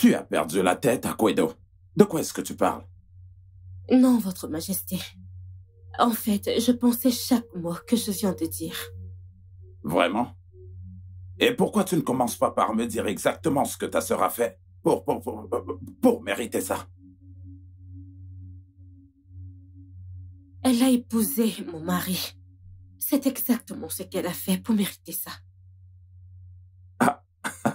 Tu as perdu la tête, Akwedo. De quoi est-ce que tu parles? Non, Votre Majesté. En fait, je pensais chaque mot que je viens de dire. Vraiment? Et pourquoi tu ne commences pas par me dire exactement ce que ta sœur a fait pour mériter ça? Elle a épousé mon mari. C'est exactement ce qu'elle a fait pour mériter ça.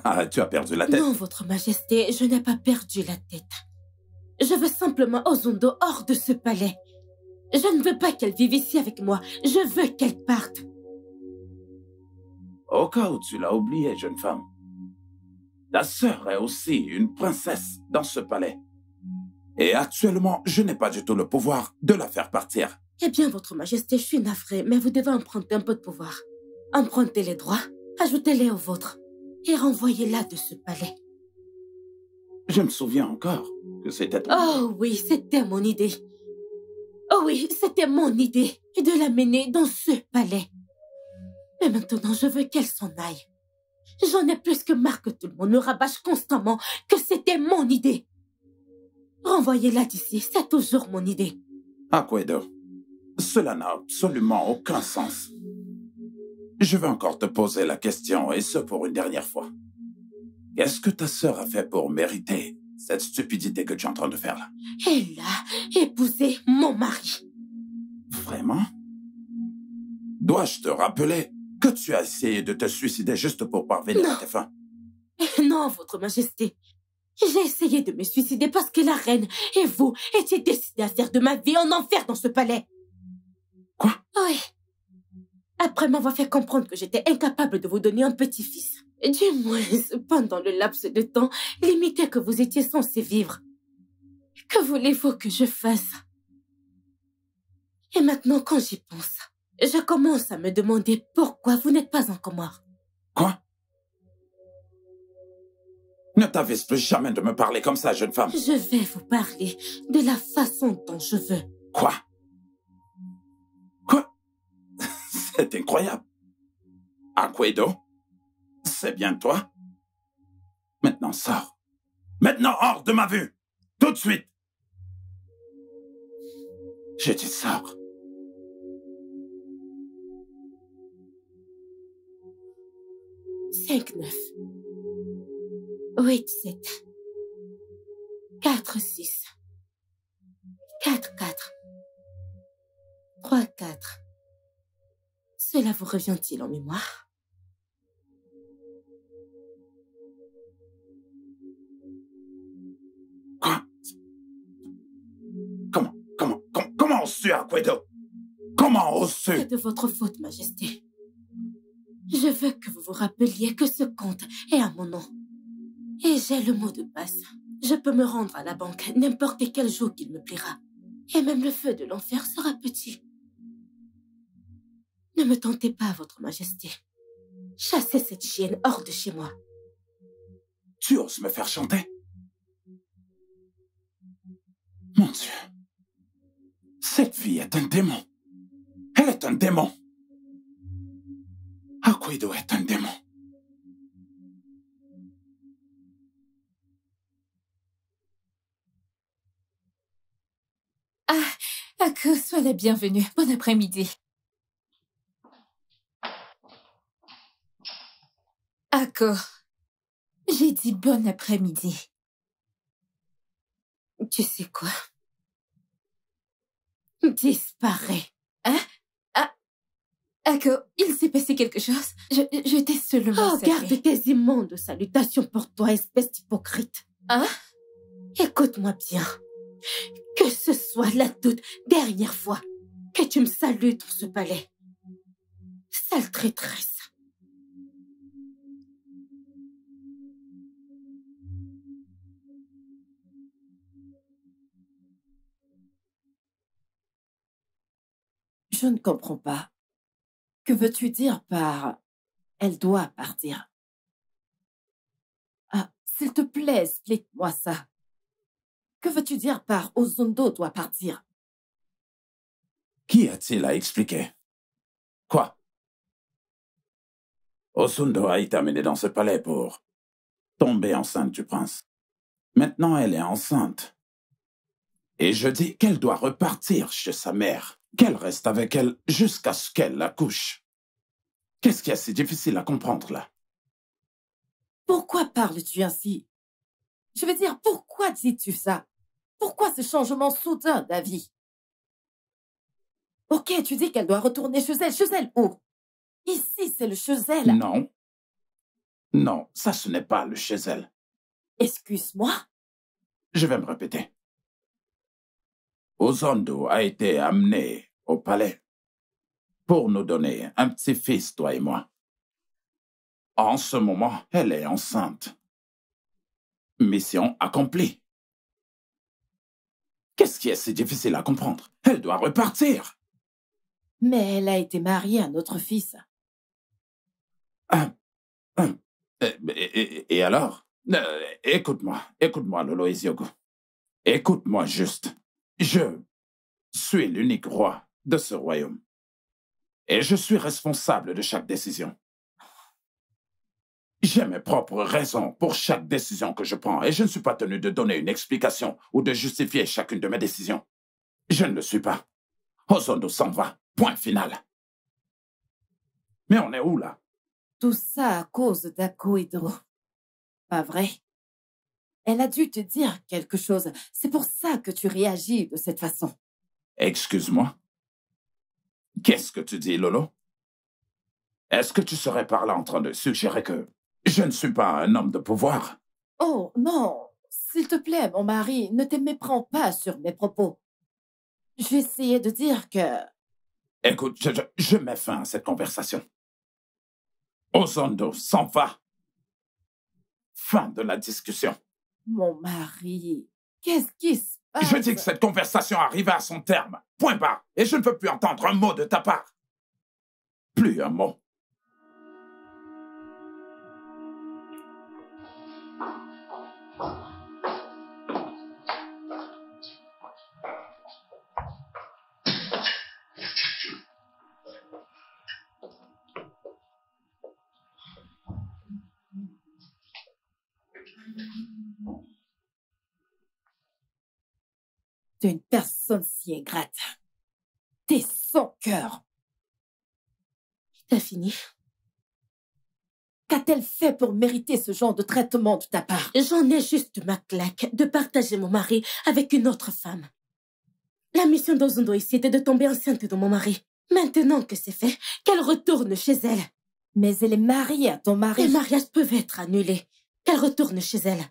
Ah, tu as perdu la tête? Non, Votre Majesté, je n'ai pas perdu la tête. Je veux simplement Ozundo hors de ce palais. Je ne veux pas qu'elle vive ici avec moi. Je veux qu'elle parte. Au cas où tu l'as oublié, jeune femme, ta sœur est aussi une princesse dans ce palais. Et actuellement, je n'ai pas du tout le pouvoir de la faire partir. Eh bien, Votre Majesté, je suis navrée, mais vous devez emprunter un peu de pouvoir. Empruntez les droits, ajoutez-les aux vôtres et renvoyez-la de ce palais. Je me souviens encore que c'était... Oh oui, c'était mon idée. Oh oui, c'était mon idée de l'amener dans ce palais. Mais maintenant, je veux qu'elle s'en aille. J'en ai plus que marre que tout le monde me rabâche constamment que c'était mon idée. Renvoyez-la d'ici, c'est toujours mon idée. Akwedo, cela n'a absolument aucun sens. Je vais encore te poser la question, et ce pour une dernière fois. Qu'est-ce que ta sœur a fait pour mériter cette stupidité que tu es en train de faire là? Elle a épousé mon mari. Vraiment? Dois-je te rappeler que tu as essayé de te suicider juste pour parvenir à tes fins? Non, Votre Majesté. J'ai essayé de me suicider parce que la reine et vous étiez décidés à faire de ma vie un enfer dans ce palais. Quoi? Oui. Après m'avoir fait comprendre que j'étais incapable de vous donner un petit-fils. Du moins, pendant le laps de temps limité que vous étiez censé vivre. Que voulez-vous que je fasse? Et maintenant, quand j'y pense, je commence à me demander pourquoi vous n'êtes pas encore mort. Quoi? Ne t'avise plus jamais de me parler comme ça, jeune femme. Je vais vous parler de la façon dont je veux. Quoi? Quoi? C'est incroyable. Akwedo? C'est bien toi? Maintenant, sors. Maintenant, hors de ma vue. Tout de suite. Je dis sors. Cinq, 9. 8, 7. 4, 6. 4, 4. 3, 4. Cela vous revient-il en mémoire? Quoi? Comment oses-tu, Akwedo? Comment oses-tu? C'est de votre faute, Majesté. Je veux que vous vous rappeliez que ce compte est à mon nom. Et j'ai le mot de passe. Je peux me rendre à la banque n'importe quel jour qu'il me plaira. Et même le feu de l'enfer sera petit. Ne me tentez pas, Votre Majesté. Chassez cette chienne hors de chez moi. Tu oses me faire chanter? Mon Dieu. Cette fille est un démon. Elle est un démon. Akwedo est un démon. Ako, sois la bienvenue. Bon après-midi. Ako, j'ai dit bon après-midi. Tu sais quoi? Disparais. Hein? Ako, il s'est passé quelque chose? Je t'ai seulement Oh, garde tes immondes salutations pour toi, espèce d'hypocrite. Hein? Écoute-moi bien. Que ce soit la toute dernière fois que tu me salues dans ce palais. Sale traîtresse. Je ne comprends pas. Que veux-tu dire par « elle doit partir » ? Ah, s'il te plaît, explique-moi ça. Que veux-tu dire par « Ozundo doit partir » ? Qui a-t-il à expliquer? Quoi? Ozundo a été amené dans ce palais pour tomber enceinte du prince. Maintenant, elle est enceinte. Et je dis qu'elle doit repartir chez sa mère, qu'elle reste avec elle jusqu'à ce qu'elle l'accouche. Qu'est-ce qui est si difficile à comprendre, là? Pourquoi parles-tu ainsi? Je veux dire, pourquoi dis-tu ça? Pourquoi ce changement soudain d'avis? Ok, tu dis qu'elle doit retourner chez elle. Chez elle où? Ici, c'est le chez elle. Non. Non, ça, ce n'est pas le chez elle. Excuse-moi? Je vais me répéter. Ozondo a été amené au palais pour nous donner un petit-fils, toi et moi. En ce moment, elle est enceinte. Mission accomplie. Qu'est-ce qui est si difficile à comprendre? Elle doit repartir. Mais elle a été mariée à notre fils. Et alors? Écoute-moi, Lolo Eziogo. Écoute-moi juste. Je suis l'unique roi de ce royaume. Et je suis responsable de chaque décision. J'ai mes propres raisons pour chaque décision que je prends et je ne suis pas tenu de donner une explication ou de justifier chacune de mes décisions. Je ne le suis pas. Ozondo s'en va. Point final. Mais on est où, là? Tout ça à cause d'Akohedro. Pas vrai? Elle a dû te dire quelque chose. C'est pour ça que tu réagis de cette façon. Excuse-moi. Qu'est-ce que tu dis, Lolo? Est-ce que tu serais par là en train de suggérer que je ne suis pas un homme de pouvoir? Oh, non. S'il te plaît, mon mari, ne te méprends pas sur mes propos. J'essayais de dire que... Écoute, je mets fin à cette conversation. Ozondo s'en va. Fin de la discussion. Mon mari, qu'est-ce qui se passe? Je dis que cette conversation arrive à son terme. Point barre. Et je ne veux plus entendre un mot de ta part. Plus un mot. T'es une personne si ingrate. T'es sans cœur. T'as fini? Qu'a-t-elle fait pour mériter ce genre de traitement de ta part? J'en ai juste ma claque de partager mon mari avec une autre femme. La mission d'Ozondo ici était de tomber enceinte de mon mari. Maintenant que c'est fait, qu'elle retourne chez elle. Mais elle est mariée à ton mari. Les mariages peuvent être annulés. Qu'elle retourne chez elle.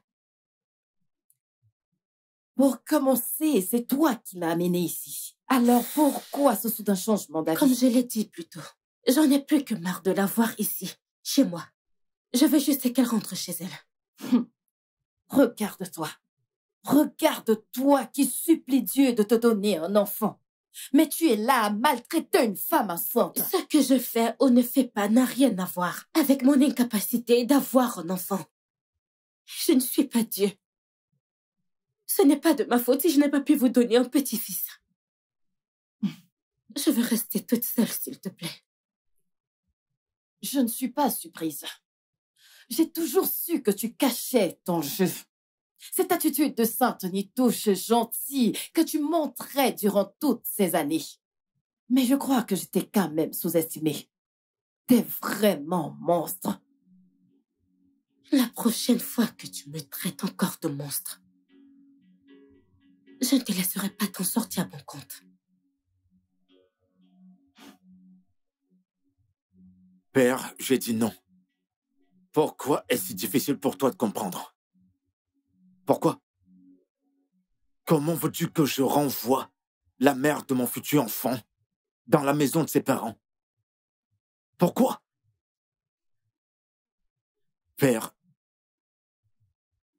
Pour commencer, c'est toi qui m'as amené ici. Alors pourquoi ce soudain changement d'avis? Comme je l'ai dit plus tôt, j'en ai plus que marre de la voir ici, chez moi. Je veux juste qu'elle rentre chez elle. Regarde-toi. Regarde-toi qui supplie Dieu de te donner un enfant. Mais tu es là à maltraiter une femme enceinte. Ce que je fais ou ne fais pas n'a rien à voir avec mon incapacité d'avoir un enfant. Je ne suis pas Dieu. Ce n'est pas de ma faute si je n'ai pas pu vous donner un petit-fils. Je veux rester toute seule, s'il te plaît. Je ne suis pas surprise. J'ai toujours su que tu cachais ton jeu. Cette attitude de sainte nitouche gentille que tu montrais durant toutes ces années. Mais je crois que je t'ai quand même sous-estimé. T'es vraiment monstre. La prochaine fois que tu me traites encore de monstre, je ne te laisserai pas t'en sortir à bon compte. Père, j'ai dit non. Pourquoi est-ce si difficile pour toi de comprendre? Pourquoi? Comment veux-tu que je renvoie la mère de mon futur enfant dans la maison de ses parents? Pourquoi? Père,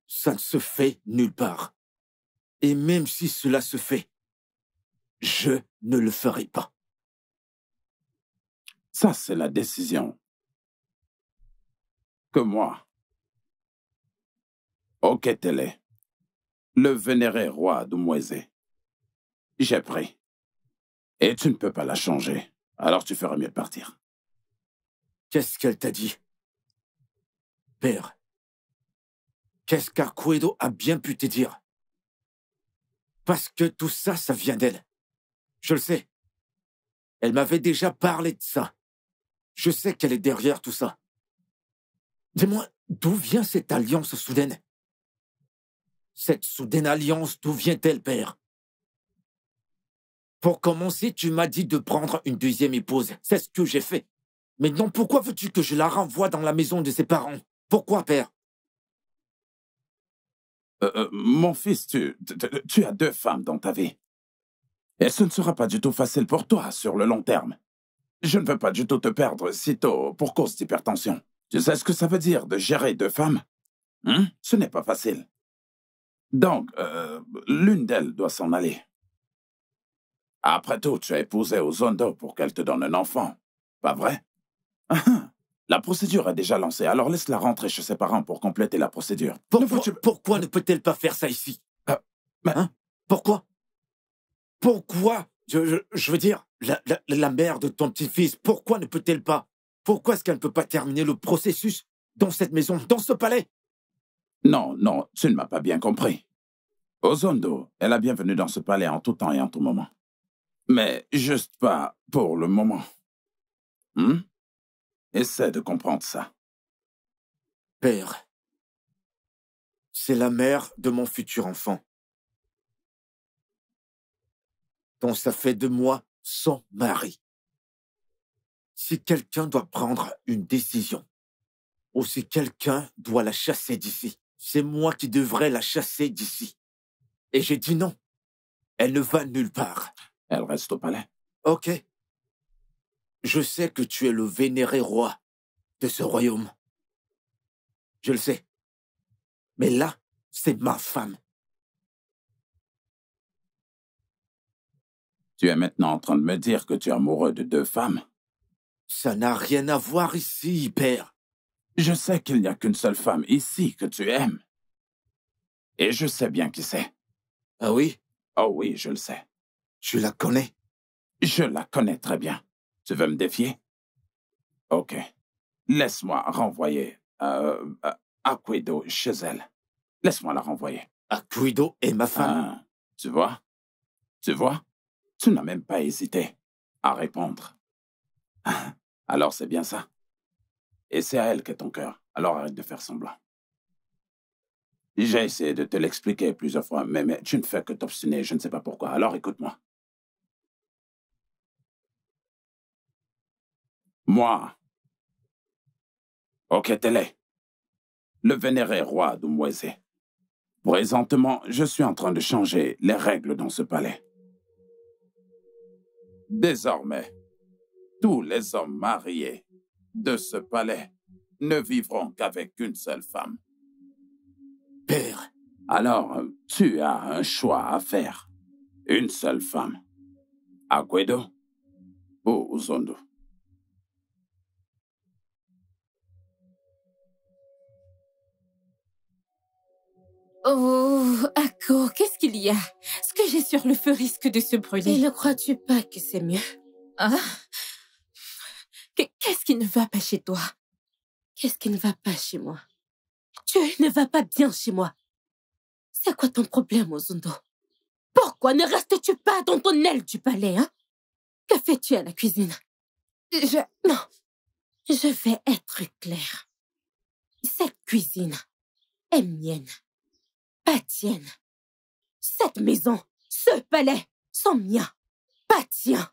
ça ne se fait nulle part. Et même si cela se fait, je ne le ferai pas. Ça, c'est la décision que moi, Oketele, le vénéré roi d'Umweze, j'ai pris. Et tu ne peux pas la changer. Alors tu ferais mieux de partir. Qu'est-ce qu'elle t'a dit? Père, Qu'est-ce qu'Aquedo a bien pu te dire? Parce que tout ça, ça vient d'elle. Je le sais. Elle m'avait déjà parlé de ça. Je sais qu'elle est derrière tout ça. Dis-moi, d'où vient cette alliance soudaine? Cette soudaine alliance, d'où vient-elle, père? Pour commencer, tu m'as dit de prendre une deuxième épouse. C'est ce que j'ai fait. Maintenant, pourquoi veux-tu que je la renvoie dans la maison de ses parents? Pourquoi, père? Mon fils, tu as 2 femmes dans ta vie. Et ce ne sera pas du tout facile pour toi sur le long terme. Je ne veux pas du tout te perdre si tôt pour cause d'hypertension. Tu sais ce que ça veut dire de gérer 2 femmes? Ce n'est pas facile. Donc, l'une d'elles doit s'en aller. Après tout, tu as épousé Ozondo pour qu'elle te donne un enfant. Pas vrai? La procédure est déjà lancée, alors laisse-la rentrer chez ses parents pour compléter la procédure. Pourquoi ne peut-elle pas faire ça ici? Pourquoi? Pourquoi? Je veux dire, la mère de ton petit-fils, pourquoi ne peut-elle pas? Pourquoi est-ce qu'elle ne peut pas terminer le processus dans cette maison, dans ce palais? Non, tu ne m'as pas bien compris. Ozondo est la bienvenue dans ce palais en tout temps et en tout moment. Mais juste pas pour le moment. Essaie de comprendre ça. Père, c'est la mère de mon futur enfant. Donc ça fait de moi son mari. Si quelqu'un doit prendre une décision, ou si quelqu'un doit la chasser d'ici, c'est moi qui devrais la chasser d'ici. Et j'ai dit non. Elle ne va nulle part. Elle reste au palais. Ok. Je sais que tu es le vénéré roi de ce royaume. Je le sais. Mais là, c'est ma femme. Tu es maintenant en train de me dire que tu es amoureux de 2 femmes? Ça n'a rien à voir ici, père. Je sais qu'il n'y a qu'une seule femme ici que tu aimes. Et je sais bien qui c'est. Ah oui? Oh oui, je le sais. Tu la connais? Je la connais très bien. Tu veux me défier? Ok. Laisse-moi renvoyer Aquedo chez elle. Laisse-moi la renvoyer. Aquedo est ma femme. Tu vois? Tu n'as même pas hésité à répondre. Alors c'est bien ça. Et c'est à elle qu'est ton cœur. Alors arrête de faire semblant. J'ai essayé de te l'expliquer plusieurs fois, mais tu ne fais que t'obstiner, je ne sais pas pourquoi. Alors écoute-moi. Moi, Oketele, le vénéré roi d'Umweze. Présentement, je suis en train de changer les règles dans ce palais. Désormais, tous les hommes mariés de ce palais ne vivront qu'avec une seule femme. Père. Alors, tu as un choix à faire. Une seule femme. Aquedo ou Ozondo. Oh, Ako, qu'est-ce qu'il y a? Ce que j'ai sur le feu risque de se brûler. Et ne crois-tu pas que c'est mieux? Hein? Qu'est-ce qui ne va pas chez toi? Qu'est-ce qui ne va pas chez moi? Tu ne vas pas bien chez moi. C'est quoi ton problème, Ozondo? Pourquoi ne restes-tu pas dans ton aile du palais, hein? Que fais-tu à la cuisine? Non, je vais être claire. Cette cuisine est mienne, pas tienne. Cette maison, ce palais, sont miens, pas tiens.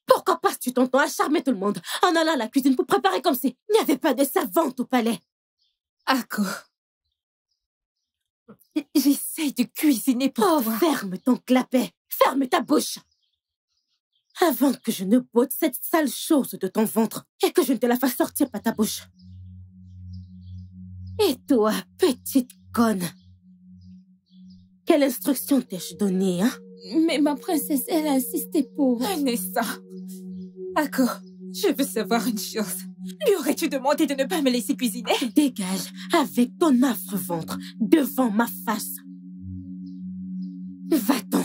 Pourquoi passes-tu ton temps à charmer tout le monde en allant à la cuisine pour préparer comme si il n'y avait pas de servante au palais? Ako, j'essaye de cuisiner pour toi. Ferme ton clapet, ferme ta bouche. Avant que je ne botte cette sale chose de ton ventre et que je ne te la fasse sortir par ta bouche. Et toi, petite conne, quelle instruction t'ai-je donnée, hein? Mais ma princesse, elle a insisté pour... Vanessa, Ako, je veux savoir une chose. Lui aurais-tu demandé de ne pas me laisser cuisiner? Dégage avec ton affreux ventre devant ma face. Va-t'en.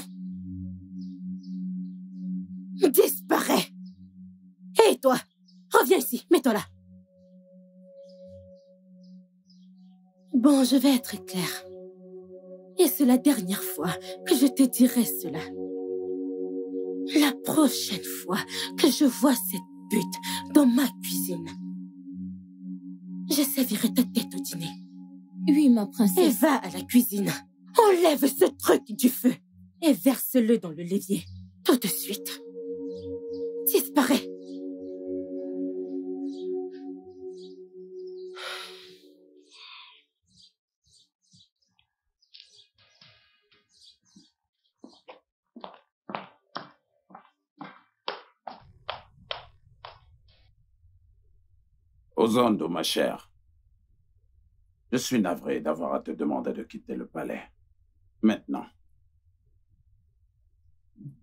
Disparais. Et toi, reviens ici, mets-toi là. Bon, je vais être claire. Et c'est la dernière fois que je te dirai cela. La prochaine fois que je vois cette pute dans ma cuisine, je servirai ta tête au dîner. Oui, ma Et princesse. va à la cuisine. Enlève ce truc du feu et verse-le dans le l'évier. Tout de suite. Disparaît. Ozondo, ma chère, je suis navré d'avoir à te demander de quitter le palais. Maintenant,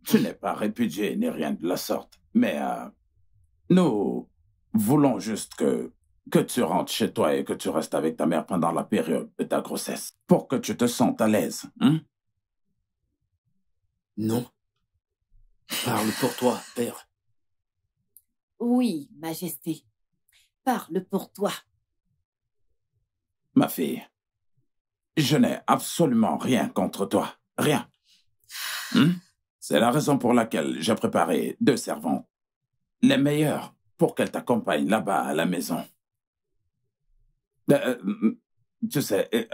tu n'es pas répudié ni rien de la sorte, mais nous voulons juste que tu rentres chez toi et que tu restes avec ta mère pendant la période de ta grossesse, pour que tu te sentes à l'aise. Hein? Non. Parle pour toi, père. Oui, Majesté. Parle pour toi. Ma fille, je n'ai absolument rien contre toi. Rien. C'est la raison pour laquelle j'ai préparé 2 servantes. Les meilleures pour qu'elles t'accompagnent là-bas à la maison. Tu sais,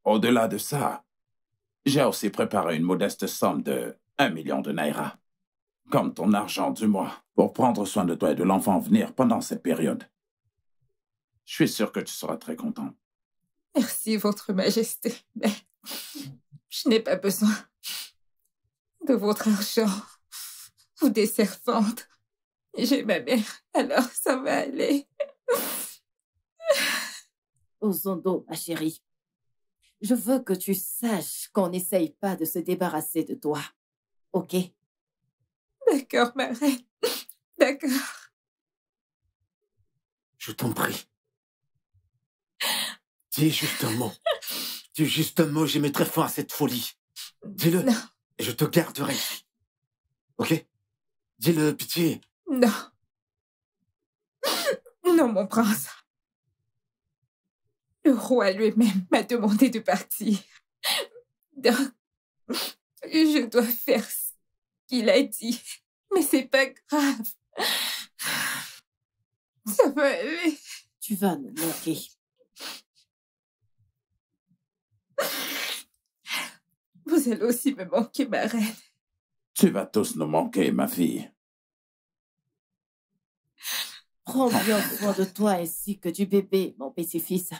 au-delà de ça, j'ai aussi préparé une modeste somme de 1 million de naira, comme ton argent du mois, pour prendre soin de toi et de l'enfant à venir pendant cette période. Je suis sûr que tu seras très content. Merci, Votre Majesté. Mais je n'ai pas besoin de votre argent ou des servantes. J'ai ma mère, alors ça va aller. Ozondo, ma chérie. Je veux que tu saches qu'on n'essaye pas de se débarrasser de toi. OK? D'accord, ma reine. D'accord. Je t'en prie. Dis juste un mot. Dis juste un mot, j'y mettrai fin à cette folie. Dis-le. Non. Et je te garderai. OK? Dis-le, pitié. Non. Non, mon prince. Le roi lui-même m'a demandé de partir. Donc, je dois faire ce qu'il a dit. Mais c'est pas grave. Ça va aller. Tu vas nous manquer. Vous allez aussi me manquer, ma reine. Tu vas tous nous manquer, ma fille. Prends bien soin de toi ainsi que du bébé, mon petit-fils.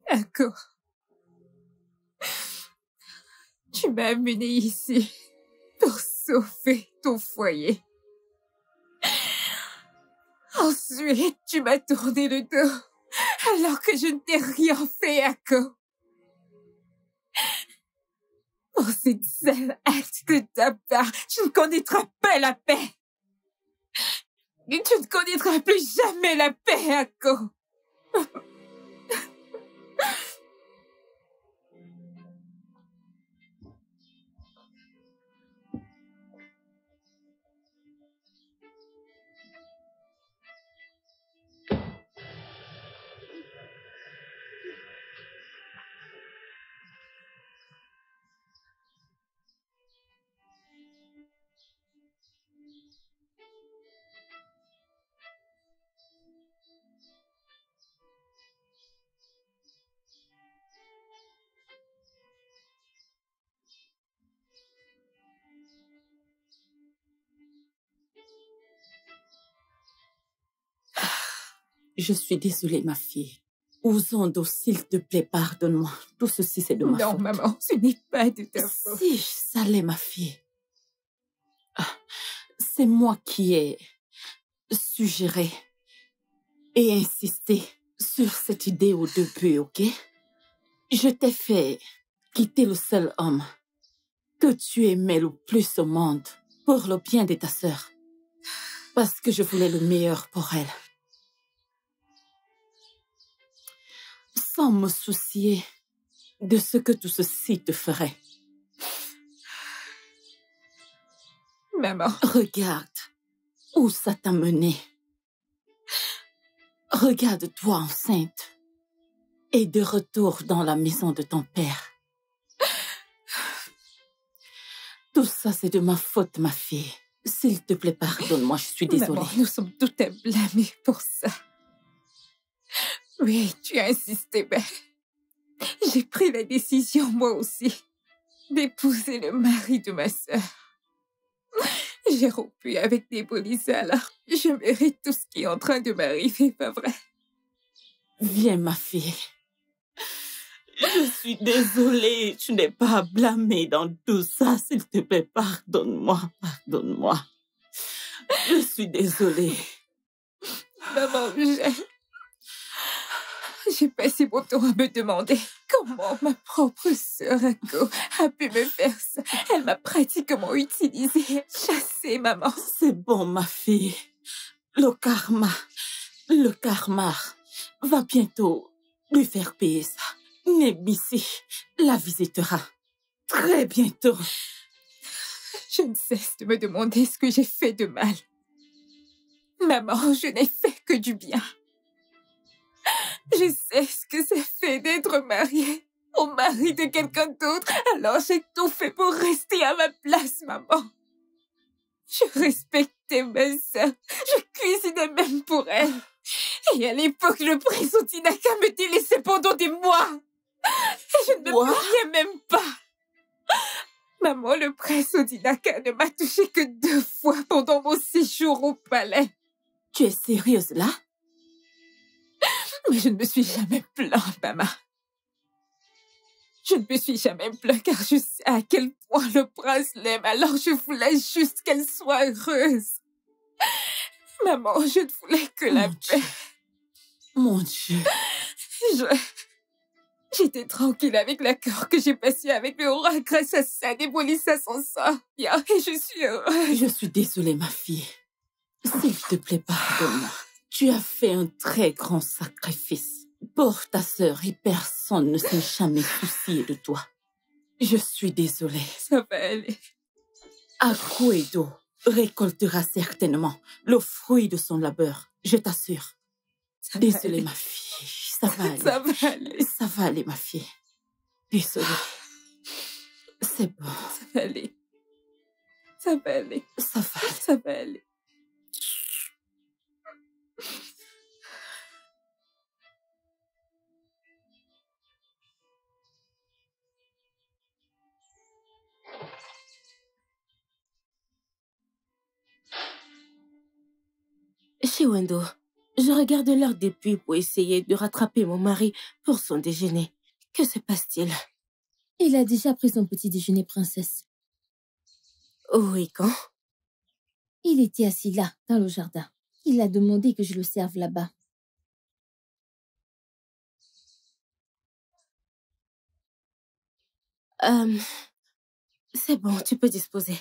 D'accord. Tu m'as amené ici pour sauver ton foyer. Ensuite, tu m'as tourné le dos alors que je ne t'ai rien fait, Ako. Pour cette seule acte de ta part, tu ne connaîtras pas la paix. Et tu ne connaîtras plus jamais la paix, Ako. Je suis désolée, ma fille. Ouzondo, s'il te plaît, pardonne-moi. Tout ceci, c'est de ma faute. Non, maman, ce n'est pas de ta faute. Si, ça l'est, ma fille. C'est moi qui ai suggéré et insisté sur cette idée au début, ok? Je t'ai fait quitter le seul homme que tu aimais le plus au monde pour le bien de ta sœur. Parce que je voulais le meilleur pour elle. Sans me soucier de ce que tout ceci te ferait. Maman. Regarde où ça t'a mené. Regarde-toi enceinte et de retour dans la maison de ton père. Tout ça, c'est de ma faute, ma fille. S'il te plaît, pardonne-moi, je suis désolée. Maman, nous sommes toutes à blâmer pour ça. Oui, tu as insisté, mais j'ai pris la décision, moi aussi, d'épouser le mari de ma sœur. J'ai rompu avec Débolisa, alors je mérite tout ce qui est en train de m'arriver, pas vrai? Viens, ma fille. Je suis désolée, tu n'es pas à blâmer dans tout ça. S'il te plaît, pardonne-moi, pardonne-moi. Je suis désolée. Maman, j'ai passé mon temps à me demander comment ma propre sœur Ako a pu me faire ça. Elle m'a pratiquement utilisée, chassée, maman. C'est bon, ma fille. Le karma va bientôt lui faire payer ça. Nebisi la visitera très bientôt. Je ne cesse de me demander ce que j'ai fait de mal. Maman, je n'ai fait que du bien. Je sais ce que ça fait d'être mariée au mari de quelqu'un d'autre, alors j'ai tout fait pour rester à ma place, maman. Je respectais ma sœur, je cuisinais même pour elle. Et à l'époque, le prince Otinaka me délaissait pendant des mois. Et je ne me plaignais même pas. Maman, le prince Otinaka ne m'a touché que 2 fois pendant mon séjour au palais. Tu es sérieuse là? Mais je ne me suis jamais plainte, maman. Je ne me suis jamais plainte car je sais à quel point le prince l'aime, alors je voulais juste qu'elle soit heureuse. Maman, je ne voulais que la paix. Mon Dieu. J'étais tranquille avec l'accord que j'ai passé avec le roi grâce à ça, Débolisa s'en sort bien et je suis heureuse. Je suis désolée, ma fille. S'il te plaît, pardonne-moi. Tu as fait un très grand sacrifice pour ta sœur et personne ne s'est jamais soucié de toi. Je suis désolée. Ça va aller. Akuedo récoltera certainement le fruit de son labeur, je t'assure. Désolée, ma fille. Ça va aller. Ça va aller. Ça va aller, ma fille. Désolée. C'est bon. Ça va aller. Ça va aller. Ça va aller. Ça va aller. Shiwendo, je regarde l'heure depuis pour essayer de rattraper mon mari pour son déjeuner. Que se passe-t-il? Il a déjà pris son petit déjeuner, princesse. Oui, quand? Il était assis là, dans le jardin. Il a demandé que je le serve là-bas. C'est bon, tu peux disposer.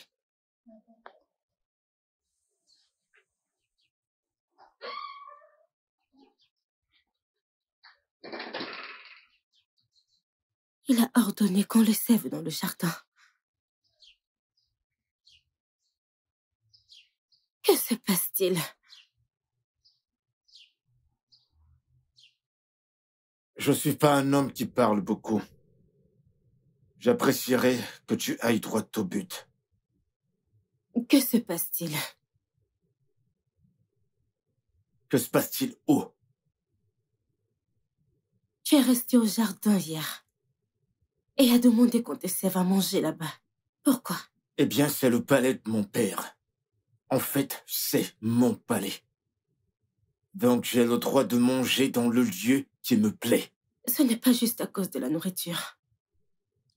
Il a ordonné qu'on le sève dans le jardin. Que se passe-t-il? Je suis pas un homme qui parle beaucoup. J'apprécierais que tu ailles droit au but. Que se passe-t-il? Que se passe-t-il où? Tu es resté au jardin hier et a demandé qu'on te serve à manger là-bas. Pourquoi? Eh bien, c'est le palais de mon père. En fait, c'est mon palais. Donc j'ai le droit de manger dans le lieu qui me plaît. Ce n'est pas juste à cause de la nourriture.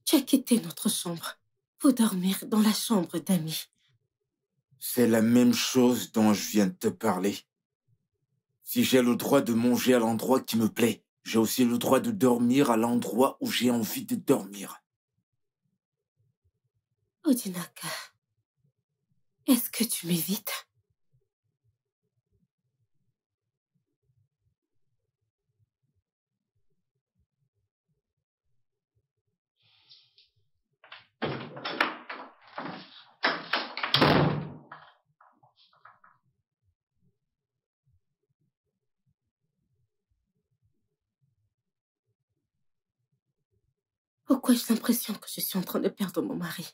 Tu as quitté notre chambre pour dormir dans la chambre d'amis. C'est la même chose dont je viens de te parler. Si j'ai le droit de manger à l'endroit qui me plaît, j'ai aussi le droit de dormir à l'endroit où j'ai envie de dormir. Odinaka, est-ce que tu m'évites? Pourquoi j'ai l'impression que je suis en train de perdre mon mari?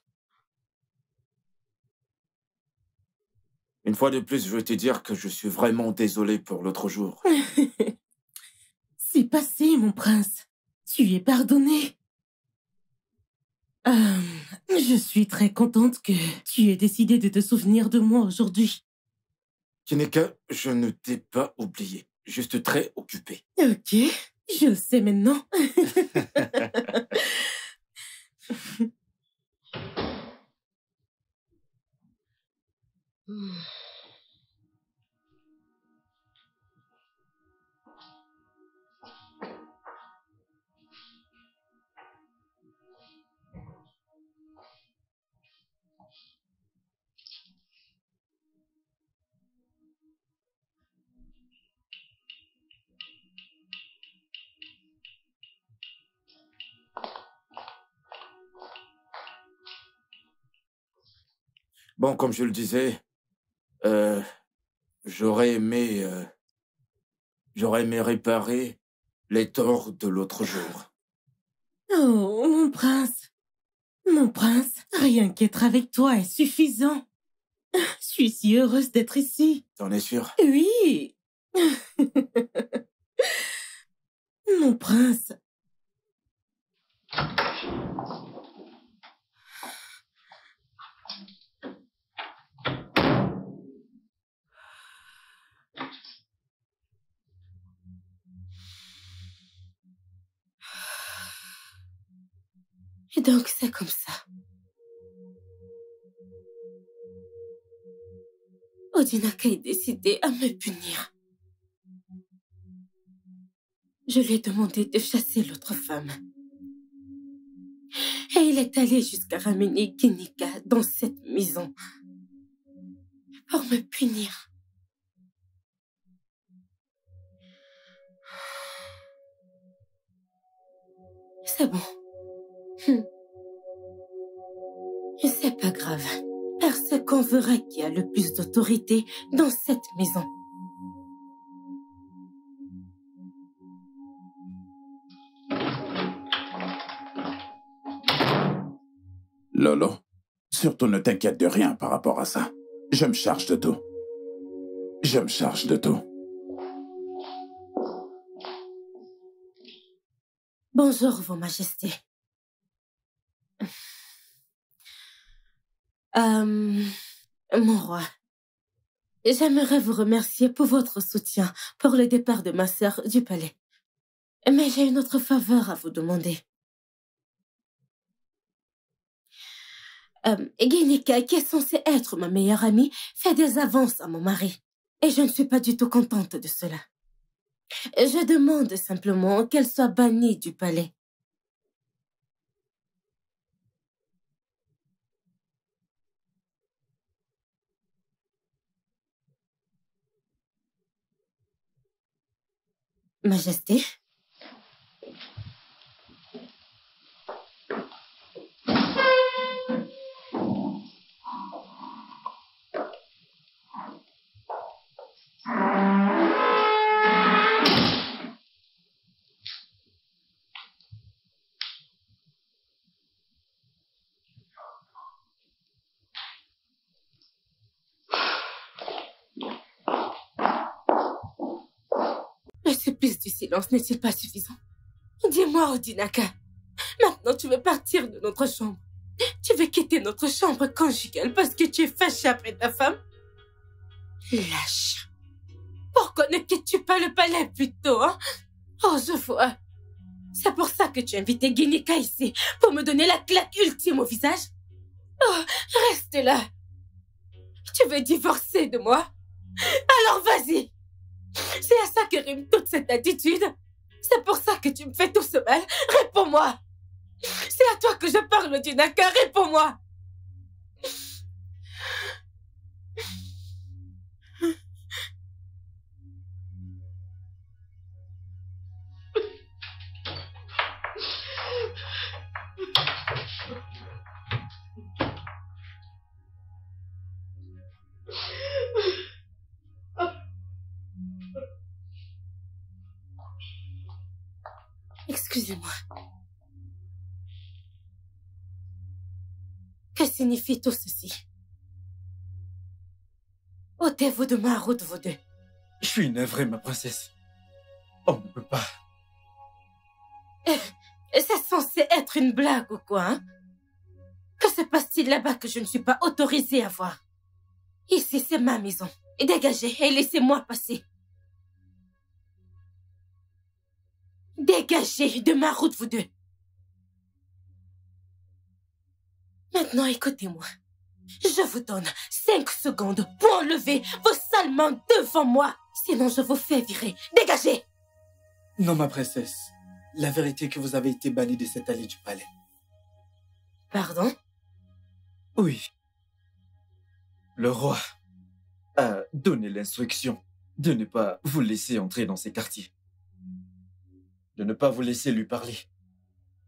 Une fois de plus, je veux te dire que je suis vraiment désolé pour l'autre jour. C'est passé, mon prince. Tu es pardonné. Je suis très contente que tu aies décidé de te souvenir de moi aujourd'hui. Kineka, je ne t'ai pas oublié. Juste très occupé. Ok, je le sais maintenant. Bon, comme je le disais, j'aurais aimé réparer les torts de l'autre jour. Oh, mon prince. Mon prince, rien qu'être avec toi est suffisant. Je suis si heureuse d'être ici. T'en es sûr? Oui. Mon prince. Et donc c'est comme ça. Odinaka est décidé à me punir. Je lui ai demandé de chasser l'autre femme. Et il est allé jusqu'à ramener Ginika dans cette maison pour me punir. C'est bon. C'est pas grave. Parce qu'on verra qui a le plus d'autorité dans cette maison. Lolo, surtout ne t'inquiète de rien par rapport à ça. Je me charge de tout. Je me charge de tout. Bonjour, Vos Majestés. Mon roi, j'aimerais vous remercier pour votre soutien pour le départ de ma sœur du palais. Mais j'ai une autre faveur à vous demander. Ginika, qui est censée être ma meilleure amie, fait des avances à mon mari. Et je ne suis pas du tout contente de cela. Je demande simplement qu'elle soit bannie du palais. Majesté? Le supplice du silence n'est-il pas suffisant? Dis-moi, Odinaka, maintenant tu veux partir de notre chambre. Tu veux quitter notre chambre conjugale parce que tu es fâché après ta femme? Lâche. Pourquoi Pourquoi ne quittes-tu pas le palais plus tôt, hein? Oh, je vois. C'est pour ça que tu as invité Guinika ici, pour me donner la claque ultime au visage? Oh, reste là. Tu veux divorcer de moi? Alors vas-y. C'est à ça que rime toute cette attitude. C'est pour ça que tu me fais tout ce mal. Réponds-moi. C'est à toi que je parle, Junaka. Réponds-moi. Excusez-moi. Que signifie tout ceci? Ôtez-vous de ma route, vous deux. Je suis navré, ma princesse. On ne peut pas. C'est censé être une blague ou quoi, hein? Que se passe-t-il là-bas que je ne suis pas autorisée à voir? Ici, c'est ma maison. Dégagez et laissez-moi passer. Dégagez de ma route, vous deux. Maintenant, écoutez-moi. Je vous donne 5 secondes pour enlever vos sales mains devant moi. Sinon, je vous fais virer. Dégagez! Non, ma princesse. La vérité est que vous avez été bannie de cette allée du palais. Pardon? Oui. Le roi a donné l'instruction de ne pas vous laisser entrer dans ces quartiers. De ne pas vous laisser lui parler.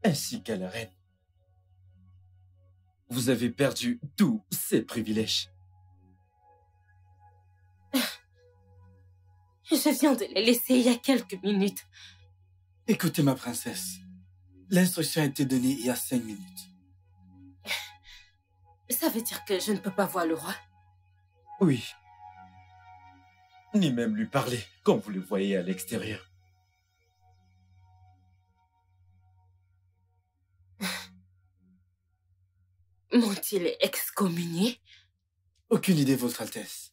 Ainsi qu'à la reine. Vous avez perdu tous ces privilèges. Je viens de les laisser il y a quelques minutes. Écoutez, ma princesse. L'instruction a été donnée il y a 5 minutes. Ça veut dire que je ne peux pas voir le roi? Oui. Ni même lui parler quand vous le voyez à l'extérieur. M'ont-ils excommunié? Aucune idée, Votre Altesse.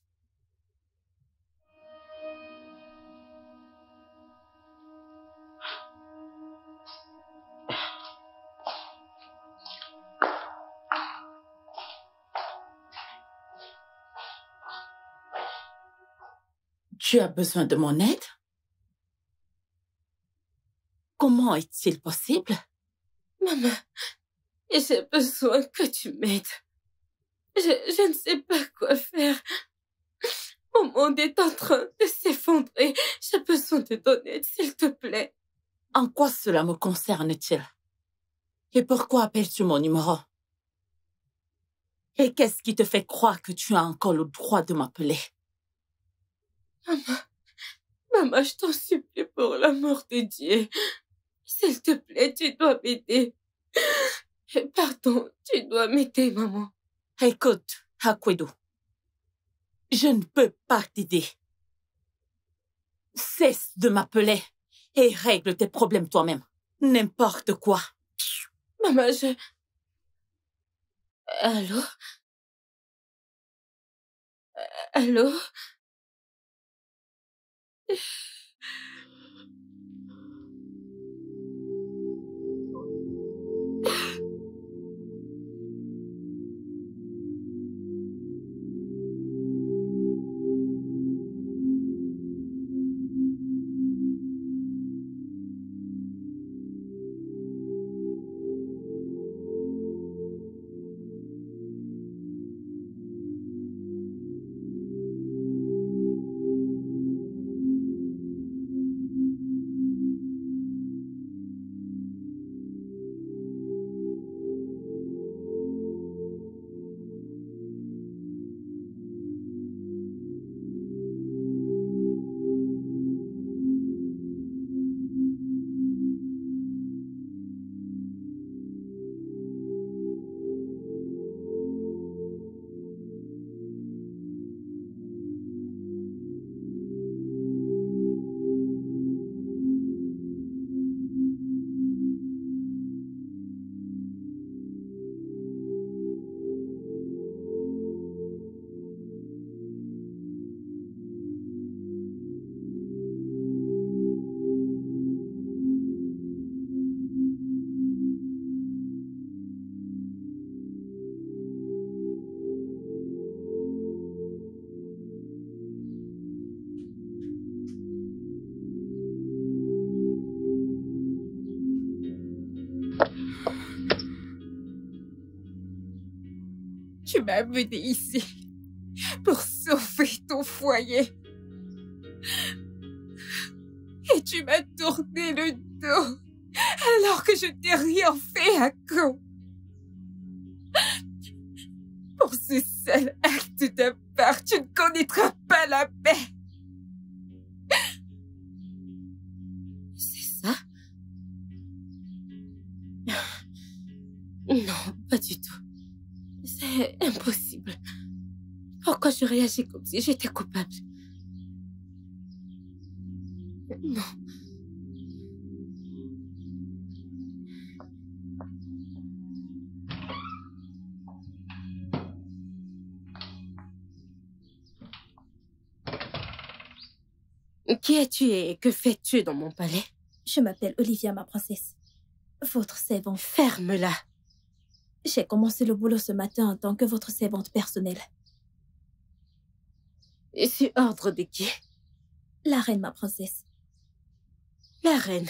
Tu as besoin de mon aide? Comment est-il possible? Maman, j'ai besoin que tu m'aides. Je ne sais pas quoi faire. Mon monde est en train de s'effondrer. J'ai besoin de ton aide, s'il te plaît. En quoi cela me concerne-t-il? Et pourquoi appelles-tu mon numéro? Et qu'est-ce qui te fait croire que tu as encore le droit de m'appeler? Maman, je t'en supplie pour l'amour de Dieu. S'il te plaît, tu dois m'aider. Pardon, tu dois m'aider, maman. Écoute, Hakwedo, je ne peux pas t'aider. Cesse de m'appeler et règle tes problèmes toi-même. N'importe quoi. Maman, Allô? Allô? Tu m'as amené ici pour sauver ton foyer. Et tu m'as tourné le dos alors que je t'ai rien fait à Ko. Pour ce seul acte de ta part, tu ne connaîtras pas la paix. C'est ça? Non, pas du tout. C'est impossible. Pourquoi je réagis comme si j'étais coupable? Non. Qui es-tu et que fais-tu dans mon palais? Je m'appelle Olivia, ma princesse. Votre servante. Ferme-la. J'ai commencé le boulot ce matin en tant que votre servante personnelle. Et sur ordre de qui? La reine, ma princesse. La reine.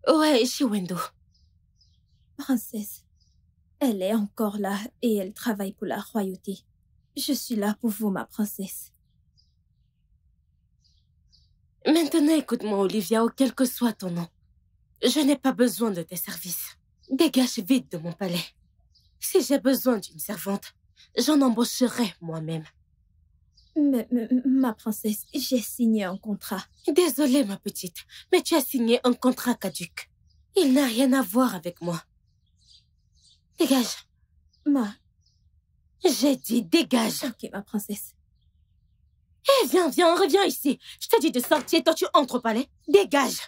Ouais, Chiwendo. Princesse, elle est encore là et elle travaille pour la royauté. Je suis là pour vous, ma princesse. Maintenant, écoute-moi, Olivia, ou quel que soit ton nom. Je n'ai pas besoin de tes services. Dégage vite de mon palais. Si j'ai besoin d'une servante, j'en embaucherai moi-même. Ma princesse, j'ai signé un contrat. Désolée, ma petite, mais tu as signé un contrat caduc. Il n'a rien à voir avec moi. Dégage. J'ai dit dégage. Ok, ma princesse. Eh, viens, reviens ici. Je t'ai dit de sortir, toi tu entres au palais. Dégage.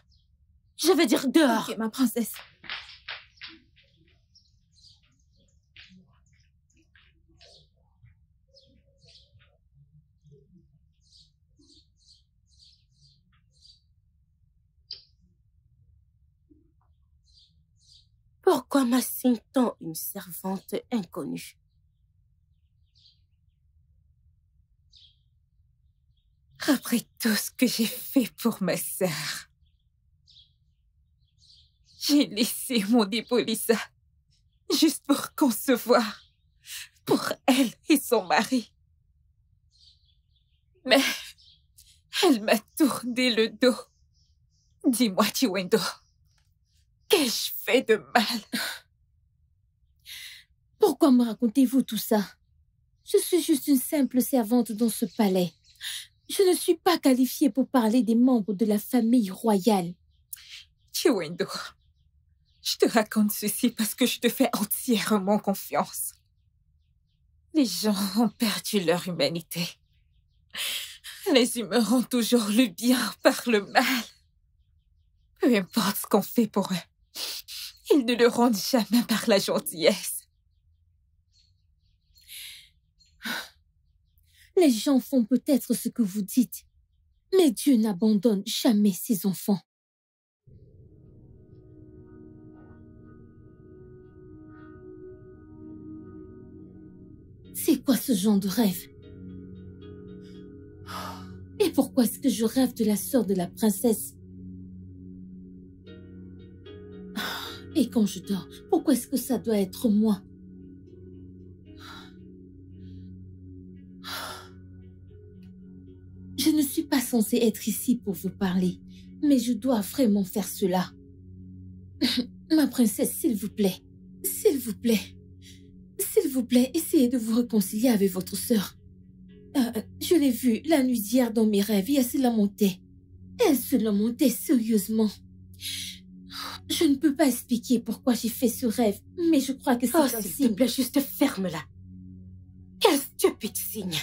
Je veux dire dehors. Ok, ma princesse. Pourquoi m'assigne-t-on une servante inconnue? Après tout ce que j'ai fait pour ma sœur, j'ai laissé mon Ebolisa juste pour concevoir pour elle et son mari. Mais elle m'a tourné le dos. Dis-moi, Chiwendo, qu'ai-je fait de mal? Pourquoi me racontez-vous tout ça? Je suis juste une simple servante dans ce palais. Je ne suis pas qualifiée pour parler des membres de la famille royale. Chiwendo, je te raconte ceci parce que je te fais entièrement confiance. Les gens ont perdu leur humanité. Les humains ont toujours le bien par le mal. Peu importe ce qu'on fait pour eux, ils ne le rendent jamais par la gentillesse. Les gens font peut-être ce que vous dites, mais Dieu n'abandonne jamais ses enfants. C'est quoi ce genre de rêve? Et pourquoi est-ce que je rêve de la sœur de la princesse? Et quand je dors, pourquoi est-ce que ça doit être moi? Je ne suis pas censée être ici pour vous parler, mais je dois vraiment faire cela. Ma princesse, s'il vous plaît, s'il vous plaît, s'il vous plaît, essayez de vous réconcilier avec votre sœur. Je l'ai vue la nuit d'hier dans mes rêves et elle se lamentait. Elle se lamentait sérieusement. Je ne peux pas expliquer pourquoi j'ai fait ce rêve, mais je crois que c'est un s'il signe. te plaît, juste ferme-la. Quel stupide signe.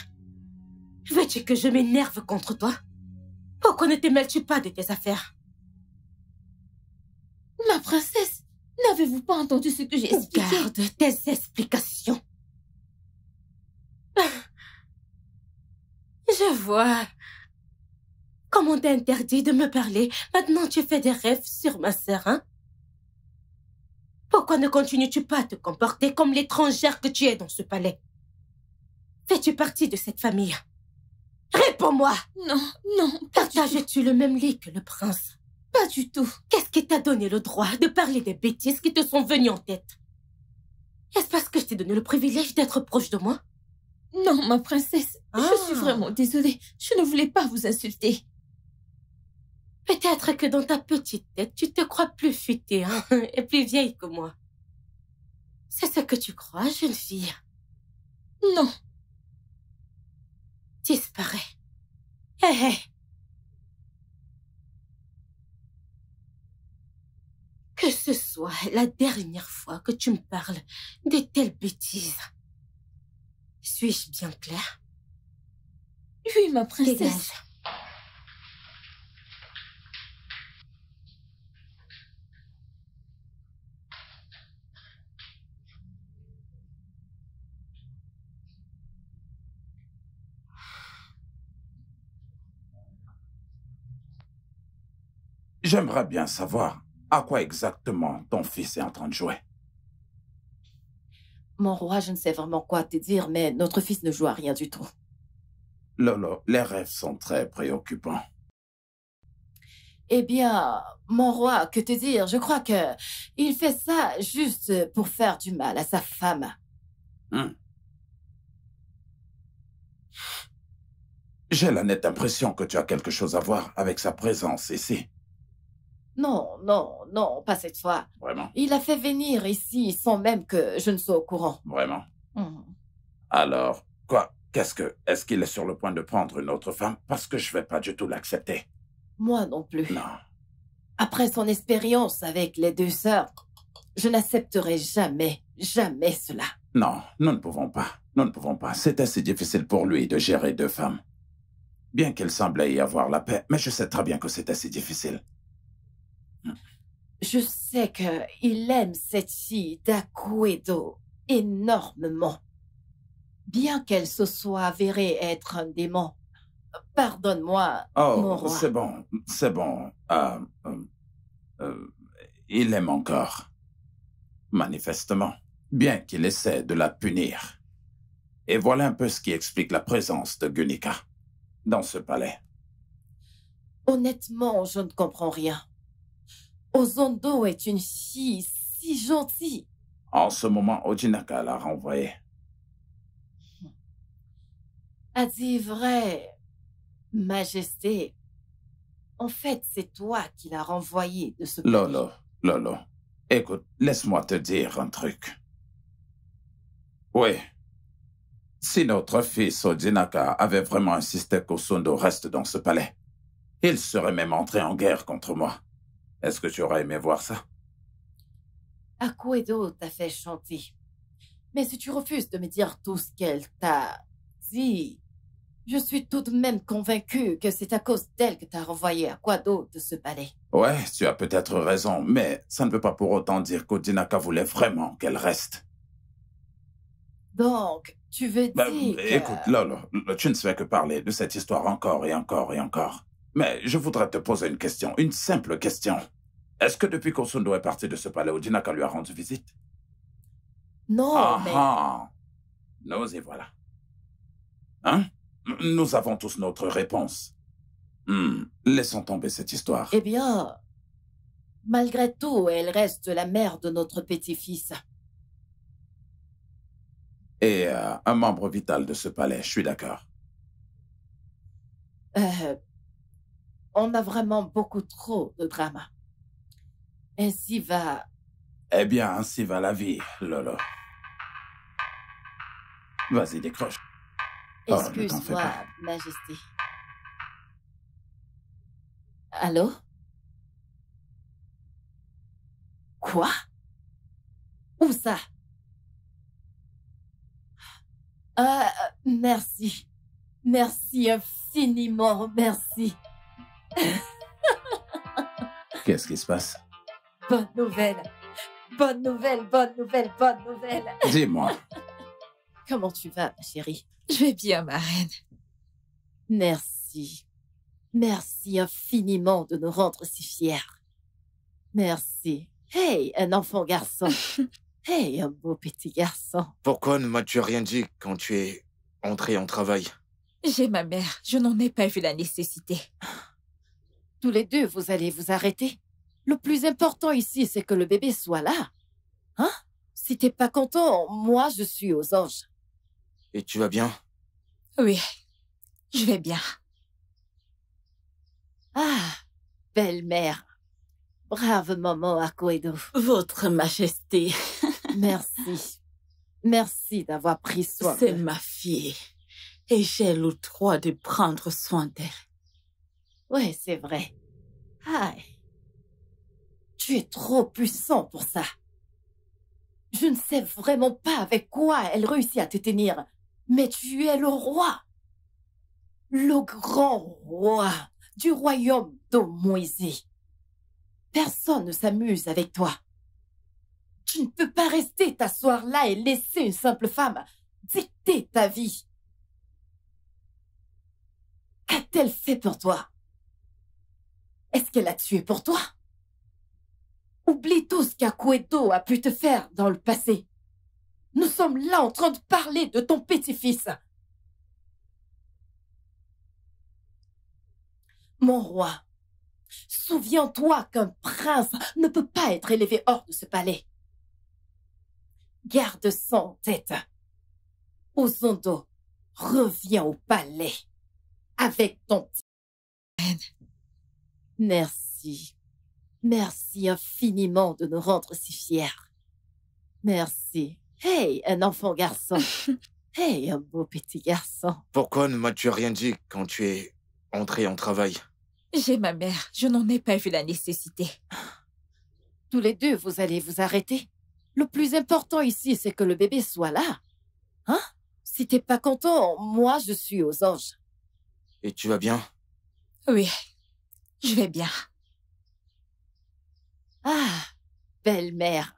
Veux-tu que je m'énerve contre toi? Pourquoi ne te mêles-tu pas de tes affaires? Ma princesse, n'avez-vous pas entendu ce que j'ai expliqué? Garde tes explications. Je vois. Comme on t'a interdit de me parler, maintenant tu fais des rêves sur ma sœur, hein? Pourquoi ne continues-tu pas à te comporter comme l'étrangère que tu es dans ce palais? Fais-tu partie de cette famille? Réponds-moi! Non, pas du tout. Partages-tu le même lit que le prince? Pas du tout. Qu'est-ce qui t'a donné le droit de parler des bêtises qui te sont venues en tête? Est-ce parce que je t'ai donné le privilège d'être proche de moi? Non, ma princesse, je suis vraiment désolée. Je ne voulais pas vous insulter. Peut-être que dans ta petite tête, tu te crois plus futée hein, et plus vieille que moi. C'est ce que tu crois, jeune fille? Non. Disparais. Hé, hé. Que ce soit la dernière fois que tu me parles de telles bêtises. Suis-je bien claire? Oui, ma princesse. Dégage. J'aimerais bien savoir à quoi exactement ton fils est en train de jouer. Mon roi, je ne sais vraiment quoi te dire, mais notre fils ne joue à rien du tout. Lolo, les rêves sont très préoccupants. Eh bien, mon roi, que te dire? Je crois que il fait ça juste pour faire du mal à sa femme. J'ai la nette impression que tu as quelque chose à voir avec sa présence ici. Non, non, non, pas cette fois. Vraiment? Il a fait venir ici sans même que je ne sois au courant. Vraiment? Mhm. Alors, quoi? Est-ce qu'il est sur le point de prendre une autre femme? Parce que je vais pas du tout l'accepter. Moi non plus. Non. Après son expérience avec les deux sœurs, je n'accepterai jamais, jamais cela. Non, nous ne pouvons pas. Nous ne pouvons pas. C'est assez difficile pour lui de gérer deux femmes. Bien qu'il semblait y avoir la paix, mais je sais très bien que c'est assez difficile. Je sais qu'il aime cette fille d'Aquedo énormément. Bien qu'elle se soit avérée être un démon. Pardonne-moi, mon Oh, roi. c'est bon, c'est bon. Il aime encore. Manifestement. Bien qu'il essaie de la punir. Et voilà un peu ce qui explique la présence de Gunika dans ce palais. Honnêtement, je ne comprends rien. Ozondo est une fille si gentille. En ce moment, Ojinaka l'a renvoyé. À dire vrai, Majesté, en fait, c'est toi qui l'as renvoyé de ce palais. Lolo, écoute, laisse-moi te dire un truc. Oui. Si notre fils Ojinaka avait vraiment insisté qu'Osondo reste dans ce palais, il serait même entré en guerre contre moi. Est-ce que tu aurais aimé voir ça? Aquedo t'a fait chanter. Mais si tu refuses de me dire tout ce qu'elle t'a dit, je suis tout de même convaincue que c'est à cause d'elle que t'as renvoyé Aquedo de ce palais. Ouais, tu as peut-être raison, mais ça ne veut pas pour autant dire qu'Ojinaka voulait vraiment qu'elle reste. Donc, tu veux dire que... Écoute, Lolo, tu ne fais que parler de cette histoire encore et encore et encore. Mais je voudrais te poser une question, une simple question. Est-ce que depuis qu'Osondo est parti de ce palais, Ojinaka lui a rendu visite? Non, mais... Nous y voilà. Hein? Nous avons tous notre réponse. Laissons tomber cette histoire. Eh bien, malgré tout, elle reste la mère de notre petit-fils. Et un membre vital de ce palais, je suis d'accord. On a vraiment beaucoup trop de drama. Ainsi va... Eh bien, ainsi va la vie, Lolo. Vas-y, décroche. Oh, ne t'en fais Excuse-moi, pas. Majesté. Allô? Quoi? Où ça? Merci. Merci infiniment, merci. Qu'est-ce qui se passe? Bonne nouvelle. Bonne nouvelle, bonne nouvelle, bonne nouvelle. Dis-moi. Comment tu vas, ma chérie? Je vais bien, ma reine. Merci. Merci infiniment de nous rendre si fiers. Merci. Hey, un enfant garçon. Hey, un beau petit garçon. Pourquoi ne m'as-tu rien dit quand tu es entré en travail? J'ai ma mère. Je n'en ai pas vu la nécessité. Tous les deux, vous allez vous arrêter. Le plus important ici, c'est que le bébé soit là. Hein? Si t'es pas content, moi, je suis aux anges. Et tu vas bien? Oui, je vais bien. Ah, belle-mère. Brave maman Akoedo. Votre Majesté, Merci. Merci d'avoir pris soin c'est d'elle. ma fille. Et j'ai le droit de prendre soin d'elle. Ouais, c'est vrai. Aïe. Tu es trop puissant pour ça. Je ne sais vraiment pas avec quoi elle réussit à te tenir, mais tu es le roi. Le grand roi du royaume d'Omoisé. Personne ne s'amuse avec toi. Tu ne peux pas rester t'asseoir là et laisser une simple femme dicter ta vie. Qu'a-t-elle fait pour toi? Est-ce qu'elle a tué pour toi? Oublie tout ce qu'Akoedo a pu te faire dans le passé. Nous sommes là en train de parler de ton petit-fils. Mon roi, souviens-toi qu'un prince ne peut pas être élevé hors de ce palais. Garde ça en tête. Ozondo, reviens au palais avec ton petit. Merci. Merci infiniment de nous rendre si fiers. Merci. Hey, un enfant garçon. Hey, un beau petit garçon. Pourquoi ne m'as-tu rien dit quand tu es entré en travail? J'ai ma mère, je n'en ai pas vu la nécessité. Tous les deux, vous allez vous arrêter. Le plus important ici, c'est que le bébé soit là. Hein? Si t'es pas content, moi, je suis aux anges. Et tu vas bien? Oui, je vais bien. Ah, belle-mère.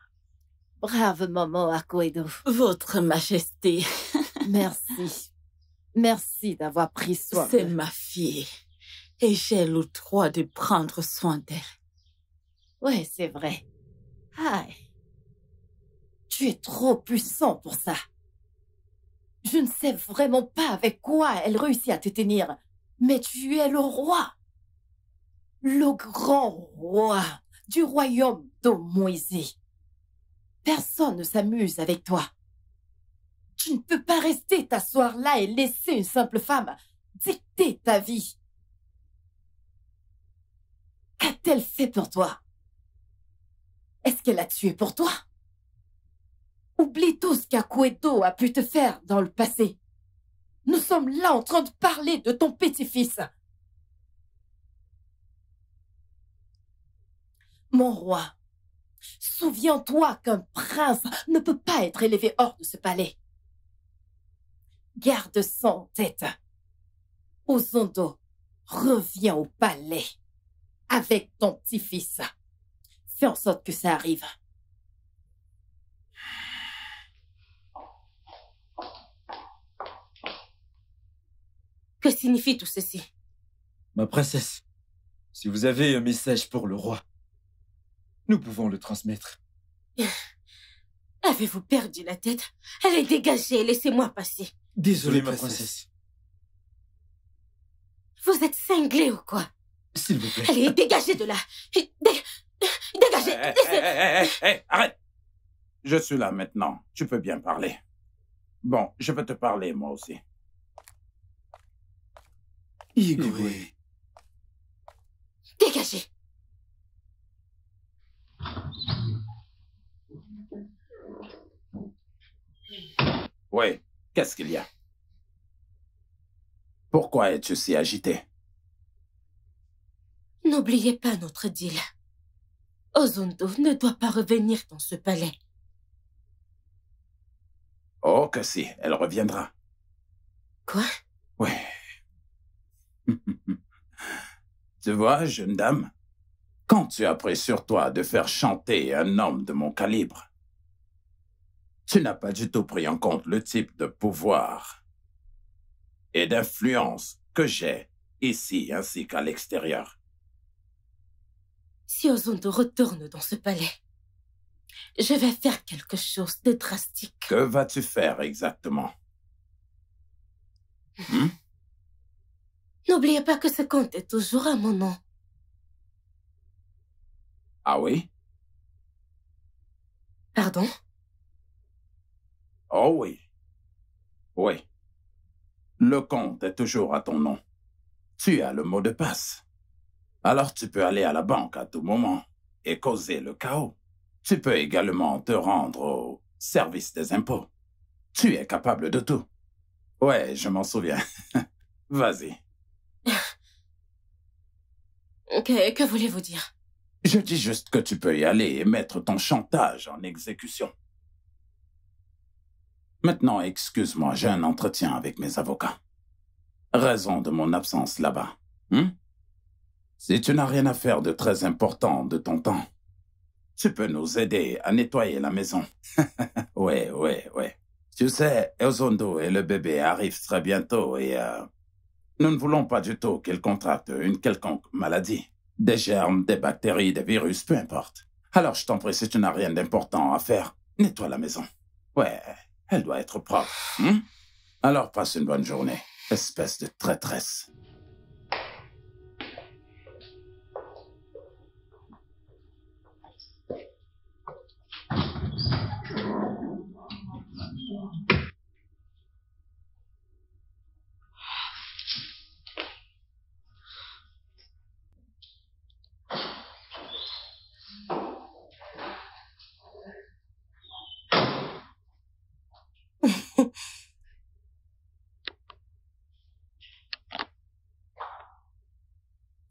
Brave maman Akoedo. Votre Majesté, Merci. Merci d'avoir pris soin c'est d'elle. ma fille. Et j'ai le droit de prendre soin d'elle. Ouais, c'est vrai. Aïe. Tu es trop puissant pour ça. Je ne sais vraiment pas avec quoi elle réussit à te tenir, mais tu es le roi. Le grand roi du royaume d'Omoisé. Personne ne s'amuse avec toi. Tu ne peux pas rester t'asseoir là et laisser une simple femme dicter ta vie. Qu'a-t-elle fait pour toi? Est-ce qu'elle a tué pour toi? Oublie tout ce qu'Akoedo a pu te faire dans le passé. Nous sommes là en train de parler de ton petit-fils. Mon roi, souviens-toi qu'un prince ne peut pas être élevé hors de ce palais. Garde ça en tête. Ozondo, reviens au palais avec ton petit-fils. Fais en sorte que ça arrive. Que signifie tout ceci? Ma princesse, si vous avez un message pour le roi, nous pouvons le transmettre. Avez-vous perdu la tête? Allez, dégagez, laissez-moi passer. Désolé, ma princesse. Vous êtes cinglé ou quoi? S'il vous plaît. Allez, dégagez de là. Dégagez. Hé, arrête! Je suis là maintenant. Tu peux bien parler. Bon, je vais te parler, moi aussi. Igwe. Dégagez. Oui, qu'est-ce qu'il y a? Pourquoi es-tu si agité? N'oubliez pas notre deal. Ozondo ne doit pas revenir dans ce palais. Oh, que si, elle reviendra. Quoi? Oui. Tu vois, jeune dame, quand tu as pris sur toi de faire chanter un homme de mon calibre, tu n'as pas du tout pris en compte le type de pouvoir et d'influence que j'ai ici ainsi qu'à l'extérieur. Si Ozondo retourne dans ce palais, je vais faire quelque chose de drastique. Que vas-tu faire exactement? N'oubliez pas que ce compte est toujours à mon nom. Ah oui? Pardon? Oh oui. Oui. Le compte est toujours à ton nom. Tu as le mot de passe. Alors tu peux aller à la banque à tout moment et causer le chaos. Tu peux également te rendre au service des impôts. Tu es capable de tout. Ouais, je m'en souviens. Vas-y. Que voulez-vous dire? Je dis juste que tu peux y aller et mettre ton chantage en exécution. Maintenant, excuse-moi, j'ai un entretien avec mes avocats. Raison de mon absence là-bas. Si tu n'as rien à faire de très important de ton temps, tu peux nous aider à nettoyer la maison. Ouais. Tu sais, Ozondo et le bébé arrivent très bientôt et nous ne voulons pas du tout qu'ils contractent une quelconque maladie. Des germes, des bactéries, des virus, peu importe. Alors je t'en prie, si tu n'as rien d'important à faire, nettoie la maison. Ouais, elle doit être propre. Alors passe une bonne journée, espèce de traîtresse.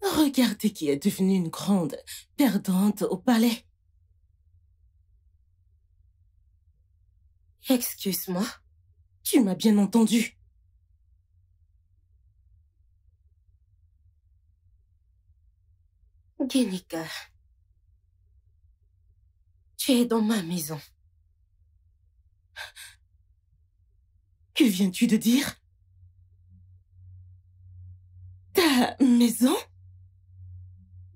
Regardez qui est devenue une grande perdante au palais. Excuse-moi, tu m'as bien entendu. Genika, tu es dans ma maison. Que viens-tu de dire? Ta maison?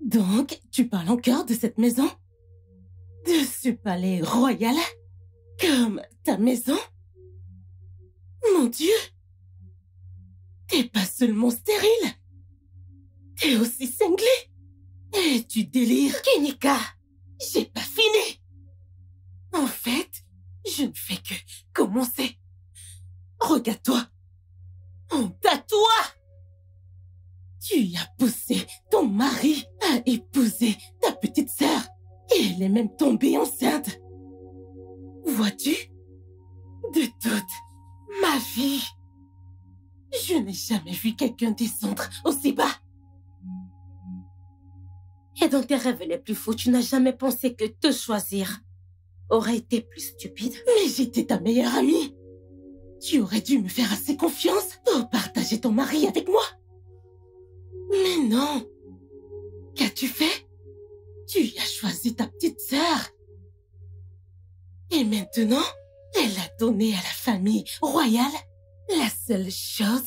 Donc, tu parles encore de cette maison? De ce palais royal? Comme ta maison? Mon Dieu! T'es pas seulement stérile, t'es aussi cinglé. Et tu délires. Kenika, j'ai pas fini. En fait, je ne fais que commencer. Regarde-toi. Honte à toi! Tu as poussé ton mari à épouser ta petite sœur. Et elle est même tombée enceinte. Vois-tu? De toute ma vie, je n'ai jamais vu quelqu'un descendre aussi bas. Et dans tes rêves les plus fous, tu n'as jamais pensé que te choisir aurait été plus stupide. Mais j'étais ta meilleure amie. Tu aurais dû me faire assez confiance pour partager ton mari avec moi. Mais non. Qu'as-tu fait? Tu as choisi ta petite sœur. Et maintenant, elle a donné à la famille royale la seule chose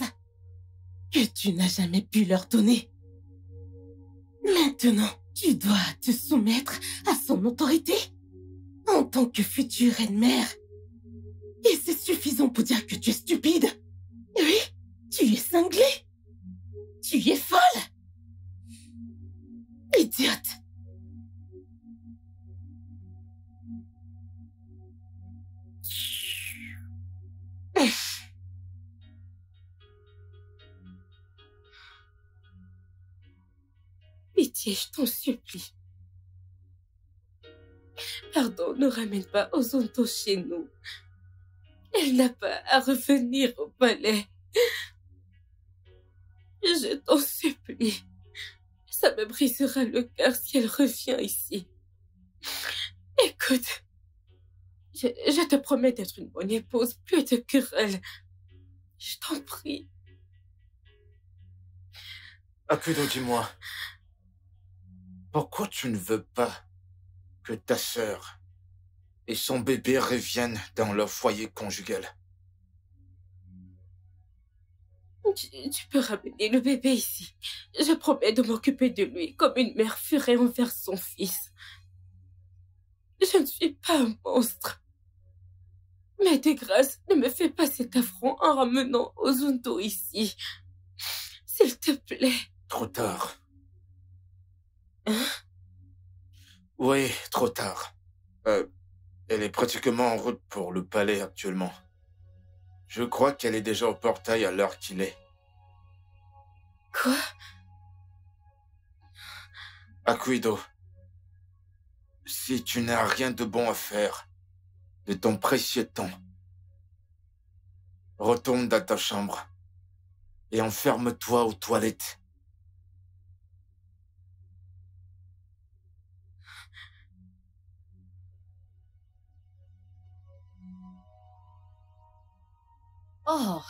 que tu n'as jamais pu leur donner. Maintenant, tu dois te soumettre à son autorité en tant que future reine-mère. Et c'est suffisant pour dire que tu es stupide. Oui, tu es cinglée. Tu es folle. Idiote. Pitié, je t'en supplie. Pardon, ne ramène pas Ozondo chez nous. Elle n'a pas à revenir au palais. Je t'en supplie. Ça me brisera le cœur si elle revient ici. Écoute, je te promets d'être une bonne épouse, plus de querelles. Je t'en prie. Akudo, dis-moi, pourquoi tu ne veux pas que ta sœur et son bébé reviennent dans leur foyer conjugal? Tu peux ramener le bébé ici. Je promets de m'occuper de lui comme une mère ferait envers son fils. Je ne suis pas un monstre. Mais de grâce, ne me fais pas cet affront en ramenant Ozondo ici. S'il te plaît. Trop tard. Hein? Oui, trop tard. Elle est pratiquement en route pour le palais actuellement. Je crois qu'elle est déjà au portail à l'heure qu'il est. Quoi? Akuido, si tu n'as rien de bon à faire de ton précieux temps, retourne dans ta chambre et enferme-toi aux toilettes. Oh.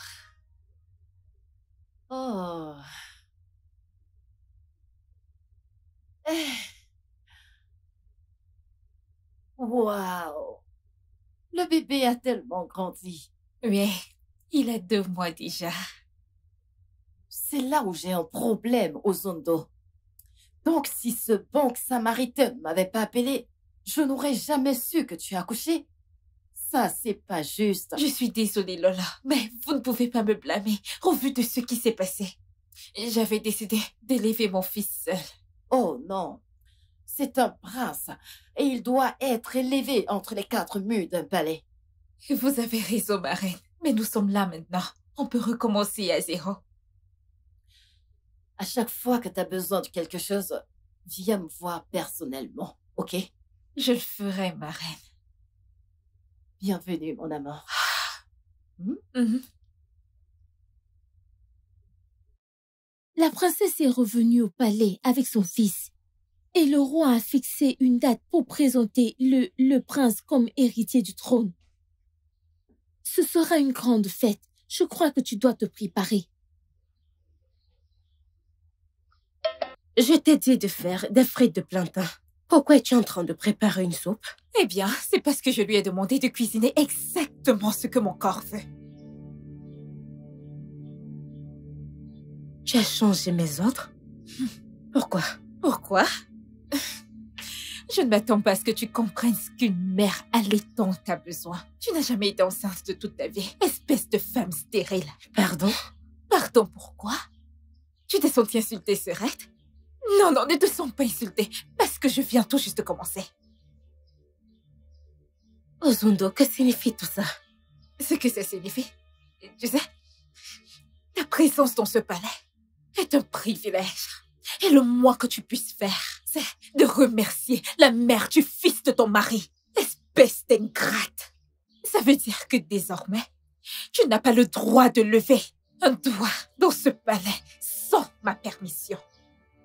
Oh. Eh. Waouh. Le bébé a tellement grandi. Oui, il a 2 mois déjà. C'est là où j'ai un problème, Ozondo. Donc, si ce banque samaritain ne m'avait pas appelé, je n'aurais jamais su que tu as accouché. Ça, c'est pas juste. Je suis désolée, Lola, mais vous ne pouvez pas me blâmer au vu de ce qui s'est passé. J'avais décidé d'élever mon fils seul. Oh non, c'est un prince et il doit être élevé entre les 4 murs d'un palais. Vous avez raison, ma reine, mais nous sommes là maintenant. On peut recommencer à 0. À chaque fois que tu as besoin de quelque chose, viens me voir personnellement, ok? Je le ferai, ma reine. Bienvenue, mon amour. La princesse est revenue au palais avec son fils et le roi a fixé une date pour présenter le prince comme héritier du trône. Ce sera une grande fête. Je crois que tu dois te préparer. Je t'ai dit de faire des frites de plantain. Pourquoi es-tu en train de préparer une soupe? Eh bien, c'est parce que je lui ai demandé de cuisiner exactement ce que mon corps veut. Tu as changé mes ordres? Pourquoi? Pourquoi? Je ne m'attends pas à ce que tu comprennes ce qu'une mère allaitante a besoin. Tu n'as jamais été enceinte de toute ta vie, espèce de femme stérile. Pardon? Pardon, pourquoi? Tu t'es sentie insultée, Serette? Non, ne te sens pas insultée, parce que je viens tout juste de commencer. Ozondo, que signifie tout ça? Ce que ça signifie, tu sais, ta présence dans ce palais est un privilège. Et le moins que tu puisses faire, c'est de remercier la mère du fils de ton mari. Espèce d'ingrate. Ça veut dire que désormais, tu n'as pas le droit de lever un doigt dans ce palais sans ma permission.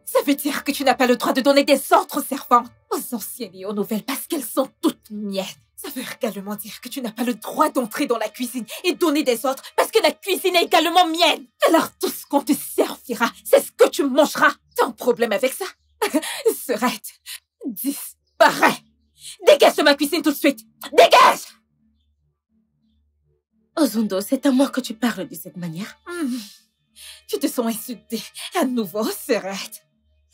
Ça veut dire que tu n'as pas le droit de donner des ordres aux servantes, aux anciennes et aux nouvelles, parce qu'elles sont toutes miennes. Ça veut également dire que tu n'as pas le droit d'entrer dans la cuisine et donner des ordres, parce que la cuisine est également mienne. Alors tout ce qu'on te servira, c'est ce que tu mangeras. T'as un problème avec ça? Serette, disparais. Dégage de ma cuisine tout de suite. Dégage! Ozondo, c'est à moi que tu parles de cette manière? Tu te sens insultée à nouveau, Serette.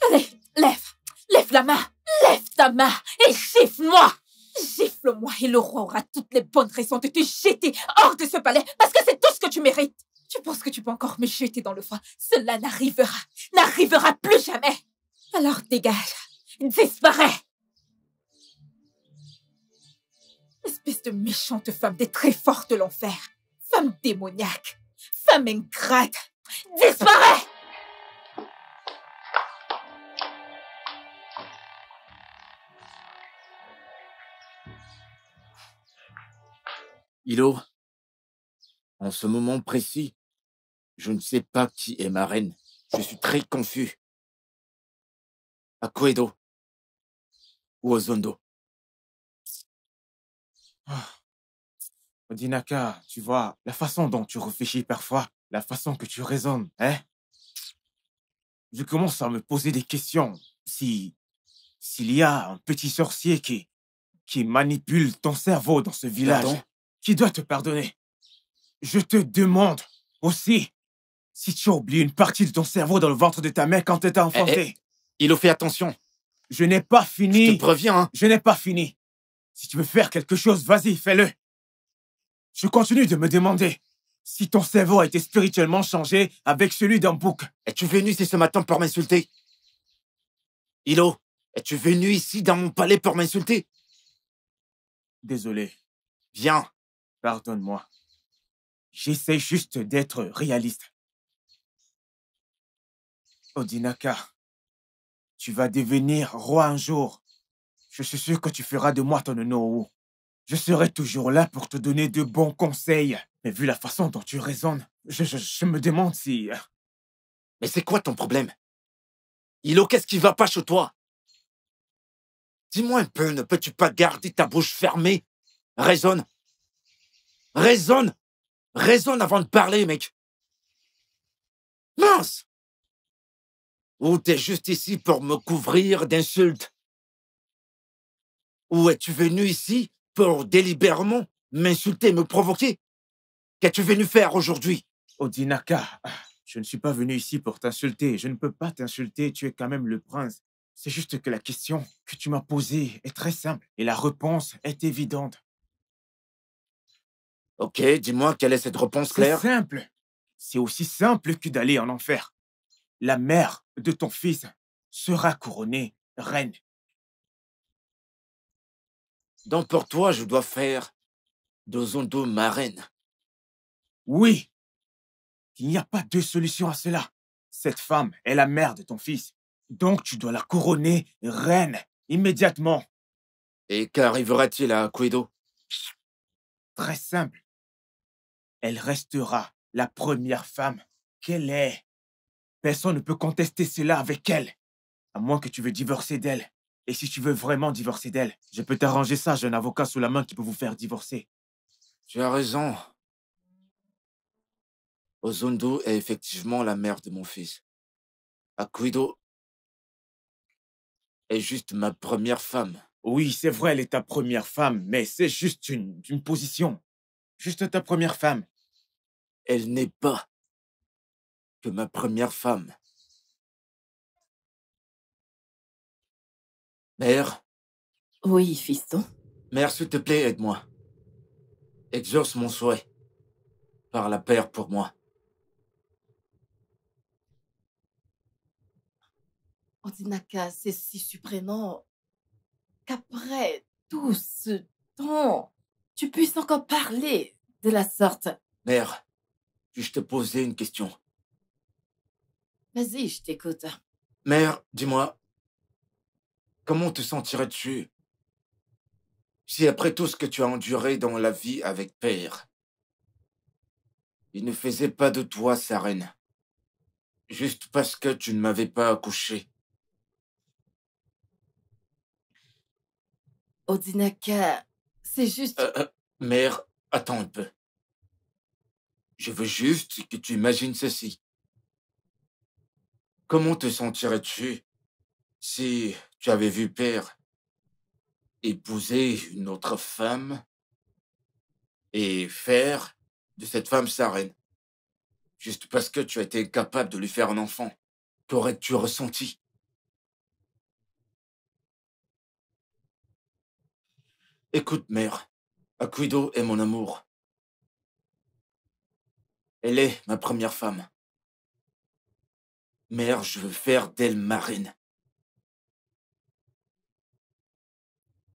Allez, lève la main. Lève ta main et gifle-moi. Gifle-moi et le roi aura toutes les bonnes raisons de te jeter hors de ce palais parce que c'est tout ce que tu mérites. Tu penses que tu peux encore me jeter dans le froid? Cela n'arrivera plus jamais. Alors dégage, disparais. Espèce de méchante femme des très forts de l'enfer. Femme démoniaque. Femme ingrate. Disparais! Hilo, en ce moment précis, je ne sais pas qui est ma reine. Je suis très confus. Akuedo ou Ozondo? Odinaka, tu vois, la façon dont tu réfléchis parfois, la façon que tu raisonnes, hein? Je commence à me poser des questions. S'il y a un petit sorcier qui manipule ton cerveau dans ce village, Pardon? qui doit te pardonner. Je te demande aussi si tu as oublié une partie de ton cerveau dans le ventre de ta mère quand elle t'a enfanté. Hilo, fais attention. Je n'ai pas fini. Je te préviens, hein. Je n'ai pas fini. Si tu veux faire quelque chose, vas-y, fais-le. Je continue de me demander si ton cerveau a été spirituellement changé avec celui d'un bouc. Es-tu venu ici ce matin pour m'insulter? Hilo, es-tu venu ici dans mon palais pour m'insulter? Désolé. Viens. Pardonne-moi. J'essaie juste d'être réaliste. Odinaka, tu vas devenir roi un jour. Je suis sûr que tu feras de moi ton Onowu. Je serai toujours là pour te donner de bons conseils. Mais vu la façon dont tu raisonnes, je me demande si... Mais c'est quoi ton problème? Hilo, qu'est-ce qui va pas chez toi? Dis-moi un peu, ne peux-tu pas garder ta bouche fermée? Raisonne. Raisonne. Raisonne avant de parler, mec. Mince! Ou t'es juste ici pour me couvrir d'insultes? Ou es-tu venu ici pour délibérément m'insulter, me provoquer? Qu'es-tu venu faire aujourd'hui? Odinaka, je ne suis pas venu ici pour t'insulter. Je ne peux pas t'insulter, tu es quand même le prince. C'est juste que la question que tu m'as posée est très simple et la réponse est évidente. Ok, dis-moi, quelle est cette réponse claire? C'est simple. C'est aussi simple que d'aller en enfer. La mère de ton fils sera couronnée reine. Donc pour toi, je dois faire d'Ozondo ma reine. Oui, il n'y a pas deux solutions à cela. Cette femme est la mère de ton fils. Donc tu dois la couronner reine immédiatement. Et qu'arrivera-t-il à Akuedo? Très simple. Elle restera la première femme qu'elle est. Personne ne peut contester cela avec elle, à moins que tu veux divorcer d'elle. Et si tu veux vraiment divorcer d'elle, je peux t'arranger ça, j'ai un avocat sous la main qui peut vous faire divorcer. Tu as raison. Ozondo est effectivement la mère de mon fils. Akuedo est juste ma première femme. Oui, c'est vrai, elle est ta première femme, mais c'est juste une position. Juste ta première femme. Elle n'est pas que ma première femme. Mère, Oui, fiston. mère, s'il te plaît, aide-moi. Exauce mon souhait. Par la paire pour moi. Odinaka, c'est si surprenant qu'après tout ce temps, tu puisses encore parler de la sorte. Mère, puis-je te poser une question? Vas-y, je t'écoute. Mère, dis-moi, comment te sentirais-tu si après tout ce que tu as enduré dans la vie avec Père, il ne faisait pas de toi sa reine, juste parce que tu ne m'avais pas accouché? Odinaka, c'est juste... Mère, attends un peu. Je veux juste que tu imagines ceci. Comment te sentirais-tu si tu avais vu Père épouser une autre femme et faire de cette femme sa reine, juste parce que tu as été incapable de lui faire un enfant? Qu'aurais-tu ressenti? Écoute, mère, Akuido est mon amour. Elle est ma première femme. Mère, je veux faire d'elle ma reine.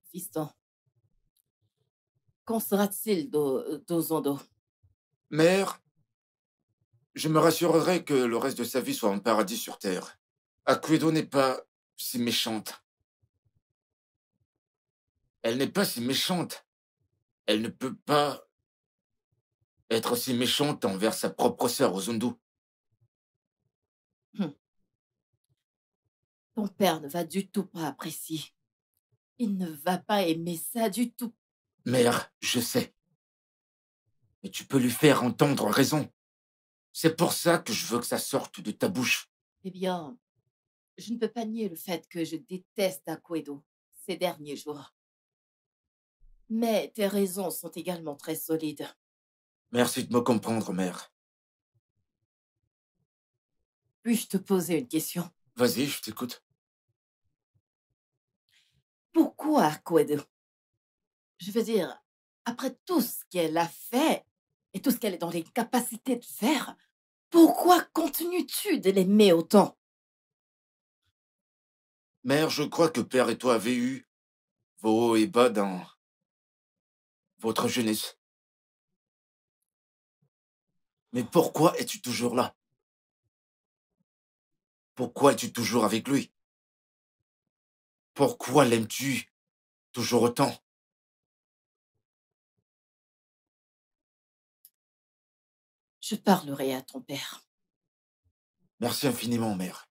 Fiston, qu'en sera-t-il d'Ozondo? Mère, je me rassurerai que le reste de sa vie soit un paradis sur terre. Akuido n'est pas si méchante. Elle n'est pas si méchante. Elle ne peut pas être si méchante envers sa propre sœur, Ozundu. Ton père ne va du tout pas apprécier. Il ne va pas aimer ça du tout. Mère, je sais. Mais tu peux lui faire entendre raison. C'est pour ça que je veux que ça sorte de ta bouche. Eh bien, je ne peux pas nier le fait que je déteste Akuedo ces derniers jours. Mais tes raisons sont également très solides. Merci de me comprendre, mère. Puis-je te poser une question? Vas-y, je t'écoute. Pourquoi Akuedo? Je veux dire, après tout ce qu'elle a fait et tout ce qu'elle est dans les capacités de faire, pourquoi continues-tu de l'aimer autant? Mère, je crois que père et toi avez eu vos hauts et bas dans votre jeunesse. Mais pourquoi es-tu toujours là? Pourquoi es-tu toujours avec lui? Pourquoi l'aimes-tu toujours autant? Je parlerai à ton père. Merci infiniment, mère.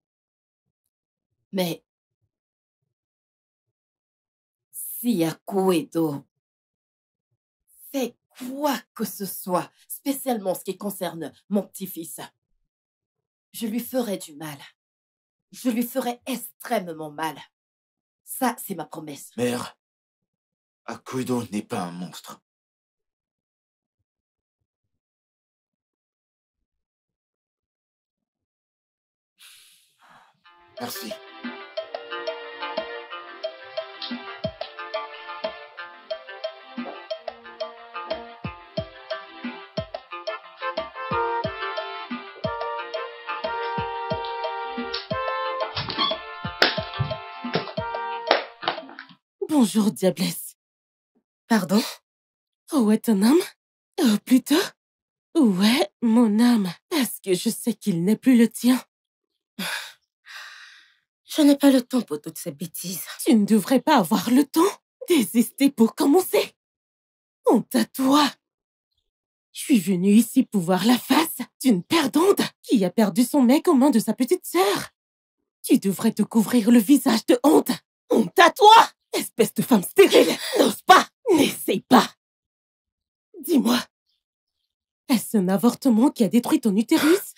Mais si Akuedo fait quoi que ce soit, spécialement ce qui concerne mon petit-fils, je lui ferai du mal. Je lui ferai extrêmement mal. Ça, c'est ma promesse. Mère, Akuido n'est pas un monstre. Merci. Bonjour, diablesse. Pardon? Où est ton âme? Ou plutôt, où est mon âme? Parce que je sais qu'il n'est plus le tien. Je n'ai pas le temps pour toutes ces bêtises. Tu ne devrais pas avoir le temps. Désister pour commencer. Honte à toi. Je suis venue ici pour voir la face d'une perdante qui a perdu son mec aux mains de sa petite sœur. Tu devrais te couvrir le visage de honte. Honte à toi! Espèce de femme stérile! N'ose pas! N'essaye pas! Dis-moi, est-ce un avortement qui a détruit ton utérus?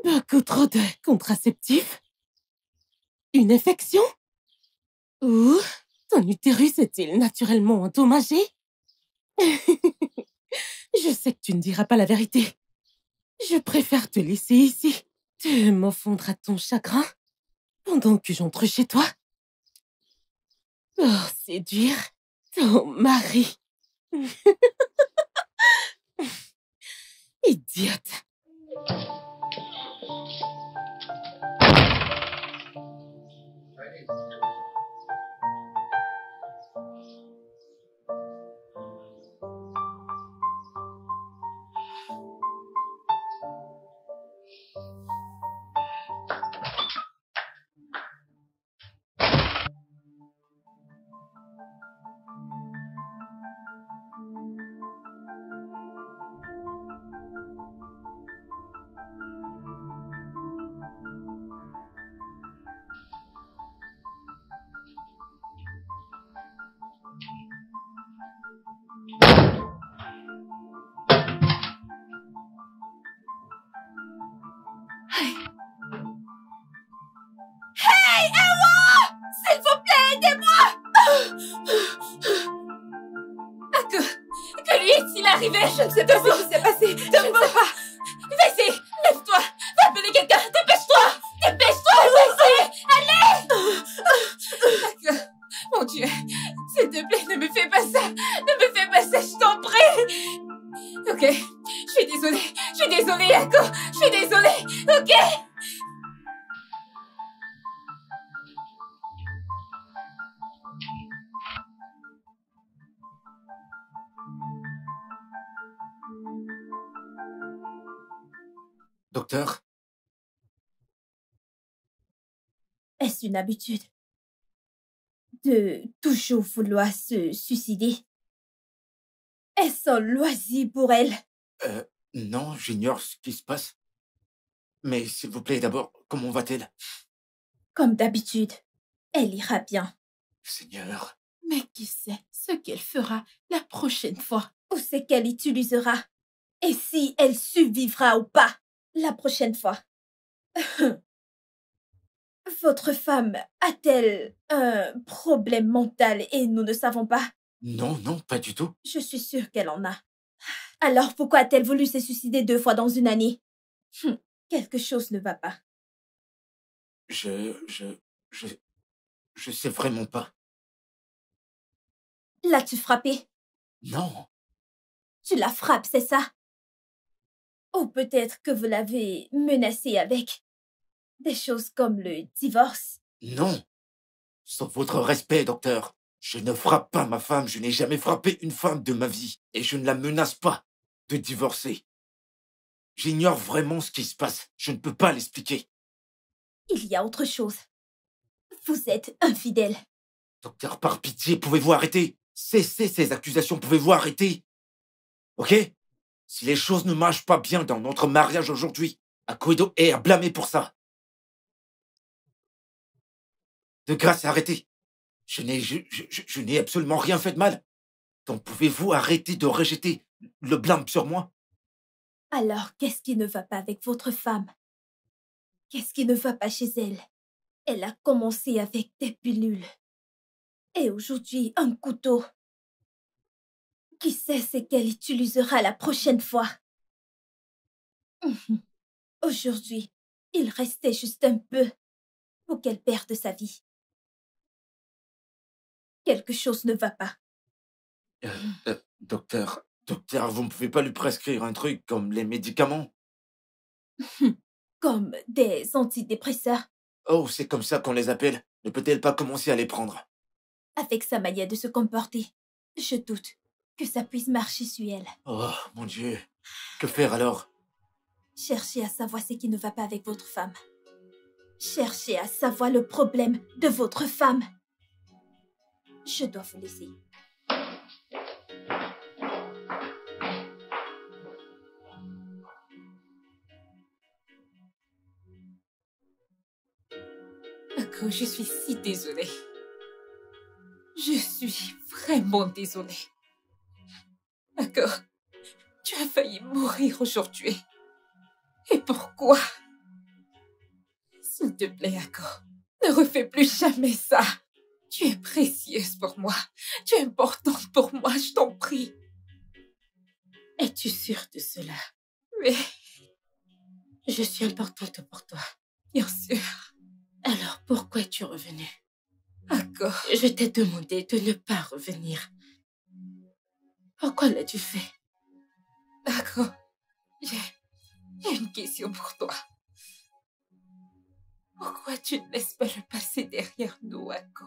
Beaucoup trop de contraceptifs? Une infection? Ou ton utérus est-il naturellement endommagé? Je sais que tu ne diras pas la vérité. Je préfère te laisser ici, te m'enfondre à ton chagrin, pendant que j'entre chez toi. Oh, séduire ton mari. Idiote. S'il vous plaît, aidez-moi! Que lui est-il arrivé? Je ne sais pas ce qui s'est passé. Je ne sais pas. Vas-y, lève-toi. Va appeler quelqu'un. Dépêche-toi. Dépêche-toi, vas-y. Allez. D'accord. Mon Dieu, s'il te plaît, ne me fais pas ça. Ne me fais pas ça, je t'en prie. Ok, je suis désolée. Je suis désolée, Yako. Je suis désolée. Ok. Docteur, Est-ce une habitude de toujours vouloir se suicider? Est-ce un loisir pour elle? non, j'ignore ce qui se passe. Mais s'il vous plaît, d'abord, comment va-t-elle? Comme d'habitude, elle ira bien. Seigneur, Mais qui sait ce qu'elle fera la prochaine fois? Ou c'est qu'elle utilisera? Et si elle survivra ou pas la prochaine fois? Votre femme a-t-elle un problème mental et nous ne savons pas? non, non, pas du tout. Je suis sûre qu'elle en a. Alors pourquoi a-t-elle voulu se suicider 2 fois dans une année? Quelque chose ne va pas. Je sais vraiment pas. L'as-tu frappée? Non, Tu la frappes, c'est ça? Ou peut-être que vous l'avez menacée avec des choses comme le divorce? non. Sauf votre respect, docteur. Je ne frappe pas ma femme, je n'ai jamais frappé une femme de ma vie. Et je ne la menace pas de divorcer. J'ignore vraiment ce qui se passe. Je ne peux pas l'expliquer. Il y a autre chose. Vous êtes infidèle. Docteur, par pitié, pouvez-vous arrêter? Cessez ces accusations, pouvez-vous arrêter? Ok? Si les choses ne marchent pas bien dans notre mariage aujourd'hui, Akuedo est à blâmer pour ça. De grâce, arrêtez. Je n'ai absolument rien fait de mal. Donc pouvez-vous arrêter de rejeter le blâme sur moi? Alors, qu'est-ce qui ne va pas avec votre femme? Qu'est-ce qui ne va pas chez elle? Elle a commencé avec des pilules. Et aujourd'hui, un couteau. Qui sait ce qu'elle utilisera la prochaine fois? Aujourd'hui, il restait juste un peu pour qu'elle perde sa vie. Quelque chose ne va pas. Docteur, vous ne pouvez pas lui prescrire un truc comme les médicaments? Comme des antidépresseurs. Oh, c'est comme ça qu'on les appelle. Ne peut-elle pas commencer à les prendre? Avec sa manière de se comporter, je doute que ça puisse marcher sur elle. Oh, mon Dieu. Que faire alors? Cherchez à savoir ce qui ne va pas avec votre femme. Cherchez à savoir le problème de votre femme. Je dois vous laisser. Ako, je suis si désolée. Je suis vraiment désolée. Ako, tu as failli mourir aujourd'hui. Et pourquoi? S'il te plaît, Ako, ne refais plus jamais ça. Tu es précieuse pour moi. Tu es importante pour moi, je t'en prie. Es-tu sûre de cela? Mais, Je suis importante pour toi. bien sûr, Alors pourquoi es-tu revenue? Ako, Je t'ai demandé de ne pas revenir. Pourquoi l'as-tu fait? Ako, j'ai une question pour toi. Pourquoi tu ne laisses pas le passé derrière nous, Ako?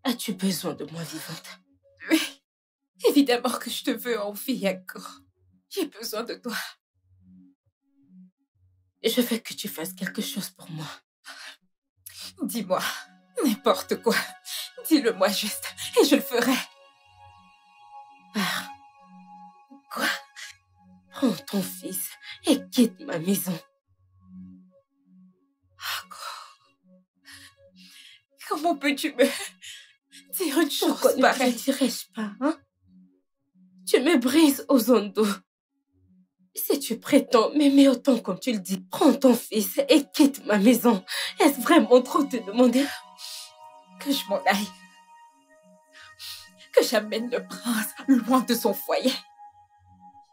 As-tu besoin de moi vivante? Oui, évidemment que je te veux en vie, Ako. J'ai besoin de toi. Je veux que tu fasses quelque chose pour moi. Dis-moi, n'importe quoi. Dis-le-moi juste, et je le ferai. Pars, Quoi? prends ton fils et quitte ma maison. Comment peux-tu me dire une Pourquoi chose ne te le pareille? dirais-je pas, hein? Tu me brises aux ondes. Si tu prétends m'aimer autant comme tu le dis, prends ton fils et quitte ma maison. Est-ce vraiment trop te demander? Que je m'en aille. Que j'amène le prince loin de son foyer.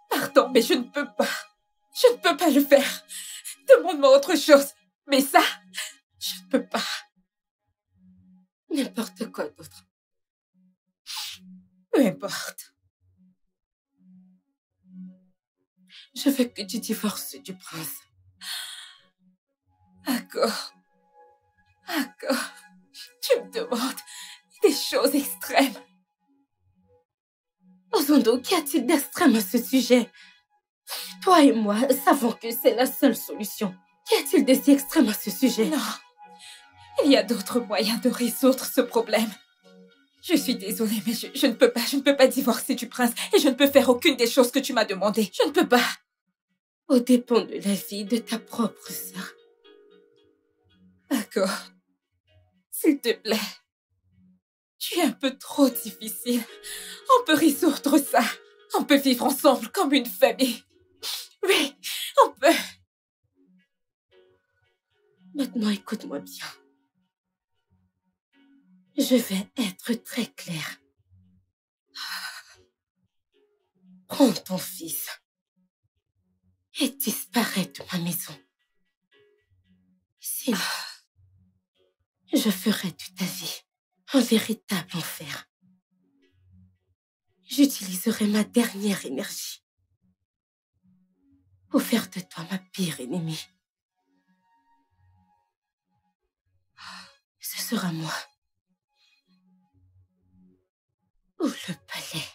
Pardon, mais je ne peux pas. Je ne peux pas le faire. Demande-moi autre chose. Mais ça, je ne peux pas. N'importe quoi d'autre. Peu importe. Je veux que tu divorces du prince. D'accord. D'accord. Tu me demandes des choses extrêmes. Ozondo, qu'y a-t-il d'extrême à ce sujet? Toi et moi savons que c'est la seule solution. Qu'y a-t-il de si extrême à ce sujet? Non. Il y a d'autres moyens de résoudre ce problème. Je suis désolée, mais je ne peux pas. Je ne peux pas divorcer du prince et je ne peux faire aucune des choses que tu m'as demandées. Je ne peux pas. Au dépend de la vie de ta propre sœur. D'accord. S'il te plaît. Tu es un peu trop difficile. On peut résoudre ça. On peut vivre ensemble comme une famille. Oui, on peut. Maintenant, écoute-moi bien. Je vais être très claire. Prends ton fils et disparais de ma maison. Sinon, je ferai de ta vie un véritable enfer. J'utiliserai ma dernière énergie pour faire de toi ma pire ennemie. Ce sera moi. Ou le palais.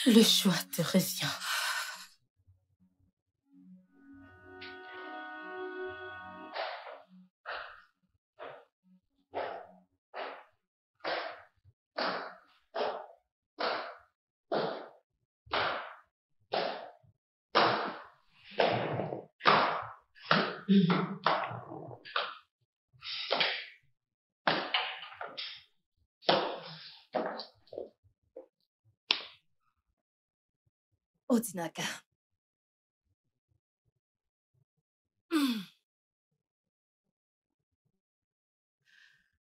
Le choix te revient. Odinaka.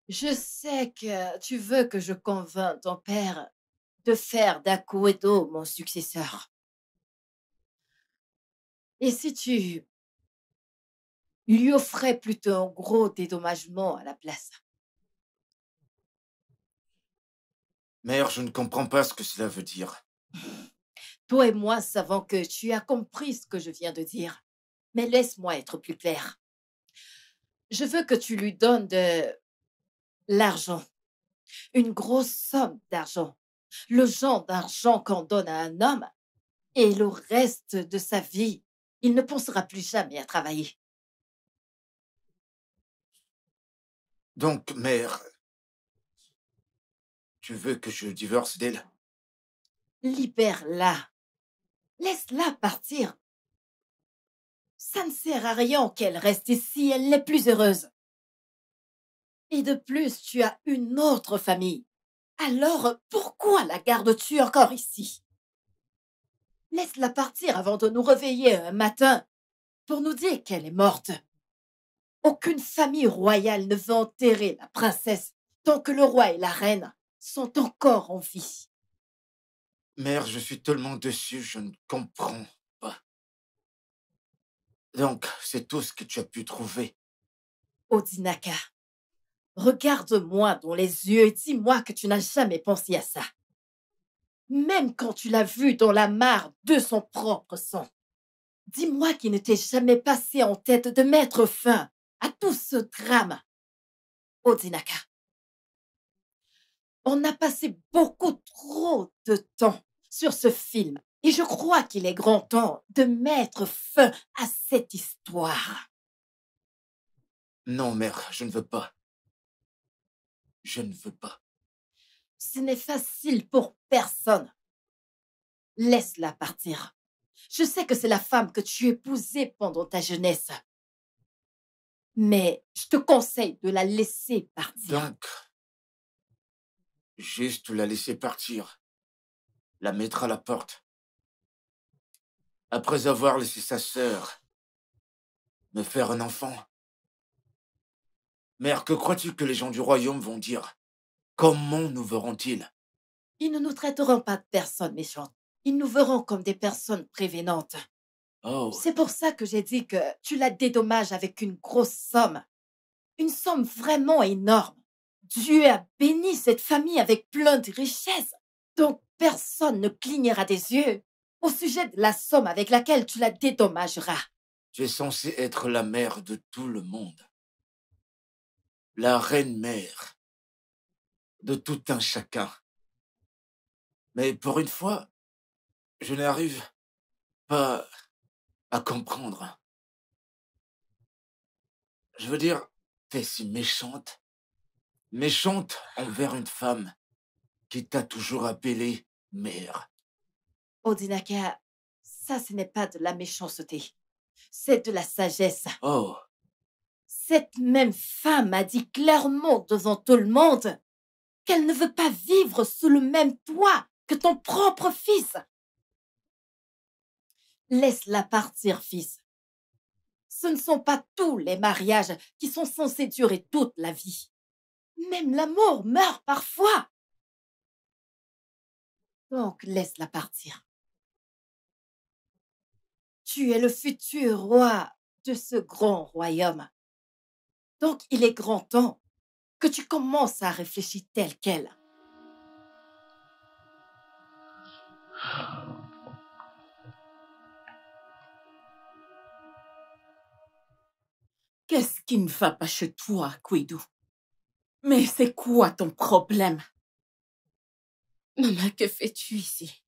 Je sais que tu veux que je convainc ton père de faire d'Akuedo mon successeur. Et si tu lui offrais plutôt un gros dédommagement à la place? Mère, je ne comprends pas ce que cela veut dire. Toi et moi savons que tu as compris ce que je viens de dire. Mais laisse-moi être plus clair. Je veux que tu lui donnes de l'argent. Une grosse somme d'argent. Le genre d'argent qu'on donne à un homme. Et le reste de sa vie, il ne pensera plus jamais à travailler. Donc, mère, tu veux que je divorce d'elle? Libère-la. Laisse-la partir. Ça ne sert à rien qu'elle reste ici, elle n'est plus heureuse. Et de plus, tu as une autre famille. Alors, pourquoi la gardes-tu encore ici? Laisse-la partir avant de nous réveiller un matin pour nous dire qu'elle est morte. Aucune famille royale ne veut enterrer la princesse tant que le roi et la reine sont encore en vie. Mère, je suis tellement déçu, je ne comprends pas. Donc, c'est tout ce que tu as pu trouver. Odinaka, regarde-moi dans les yeux et dis-moi que tu n'as jamais pensé à ça. Même quand tu l'as vu dans la mare de son propre sang. Dis-moi qu'il ne t'est jamais passé en tête de mettre fin à tout ce drame. Odinaka, on a passé beaucoup trop de temps sur ce film et je crois qu'il est grand temps de mettre fin à cette histoire. Non, mère, je ne veux pas. Je ne veux pas. Ce n'est facile pour personne. Laisse-la partir. Je sais que c'est la femme que tu épousais pendant ta jeunesse. Mais je te conseille de la laisser partir. Donc, juste la laisser partir. La mettre à la porte. Après avoir laissé sa sœur me faire un enfant. Mère, que crois-tu que les gens du royaume vont dire? Comment nous verront-ils? Ils ne nous traiteront pas de personnes méchantes. Ils nous verront comme des personnes prévenantes. Oh, C'est pour ça que j'ai dit que tu la dédommages avec une grosse somme. Une somme vraiment énorme. Dieu a béni cette famille avec plein de richesses. Donc personne ne clignera des yeux au sujet de la somme avec laquelle tu la dédommageras. tu es censée être la mère de tout le monde. La reine-mère de tout un chacun. Mais pour une fois, je n'arrive pas à comprendre. Je veux dire, t'es si méchante. Méchante envers une femme qui t'a toujours appelée mère. Odinaka, ça ce n'est pas de la méchanceté. C'est de la sagesse. Oh, Cette même femme a dit clairement devant tout le monde qu'elle ne veut pas vivre sous le même toit que ton propre fils. Laisse-la partir, fils. Ce ne sont pas tous les mariages qui sont censés durer toute la vie. Même l'amour meurt parfois. Donc, laisse-la partir. Tu es le futur roi de ce grand royaume. Donc, il est grand temps que tu commences à réfléchir tel quel. Qu'est-ce qui ne va pas chez toi, Kwedu? Mais c'est quoi ton problème? Maman, que fais-tu ici?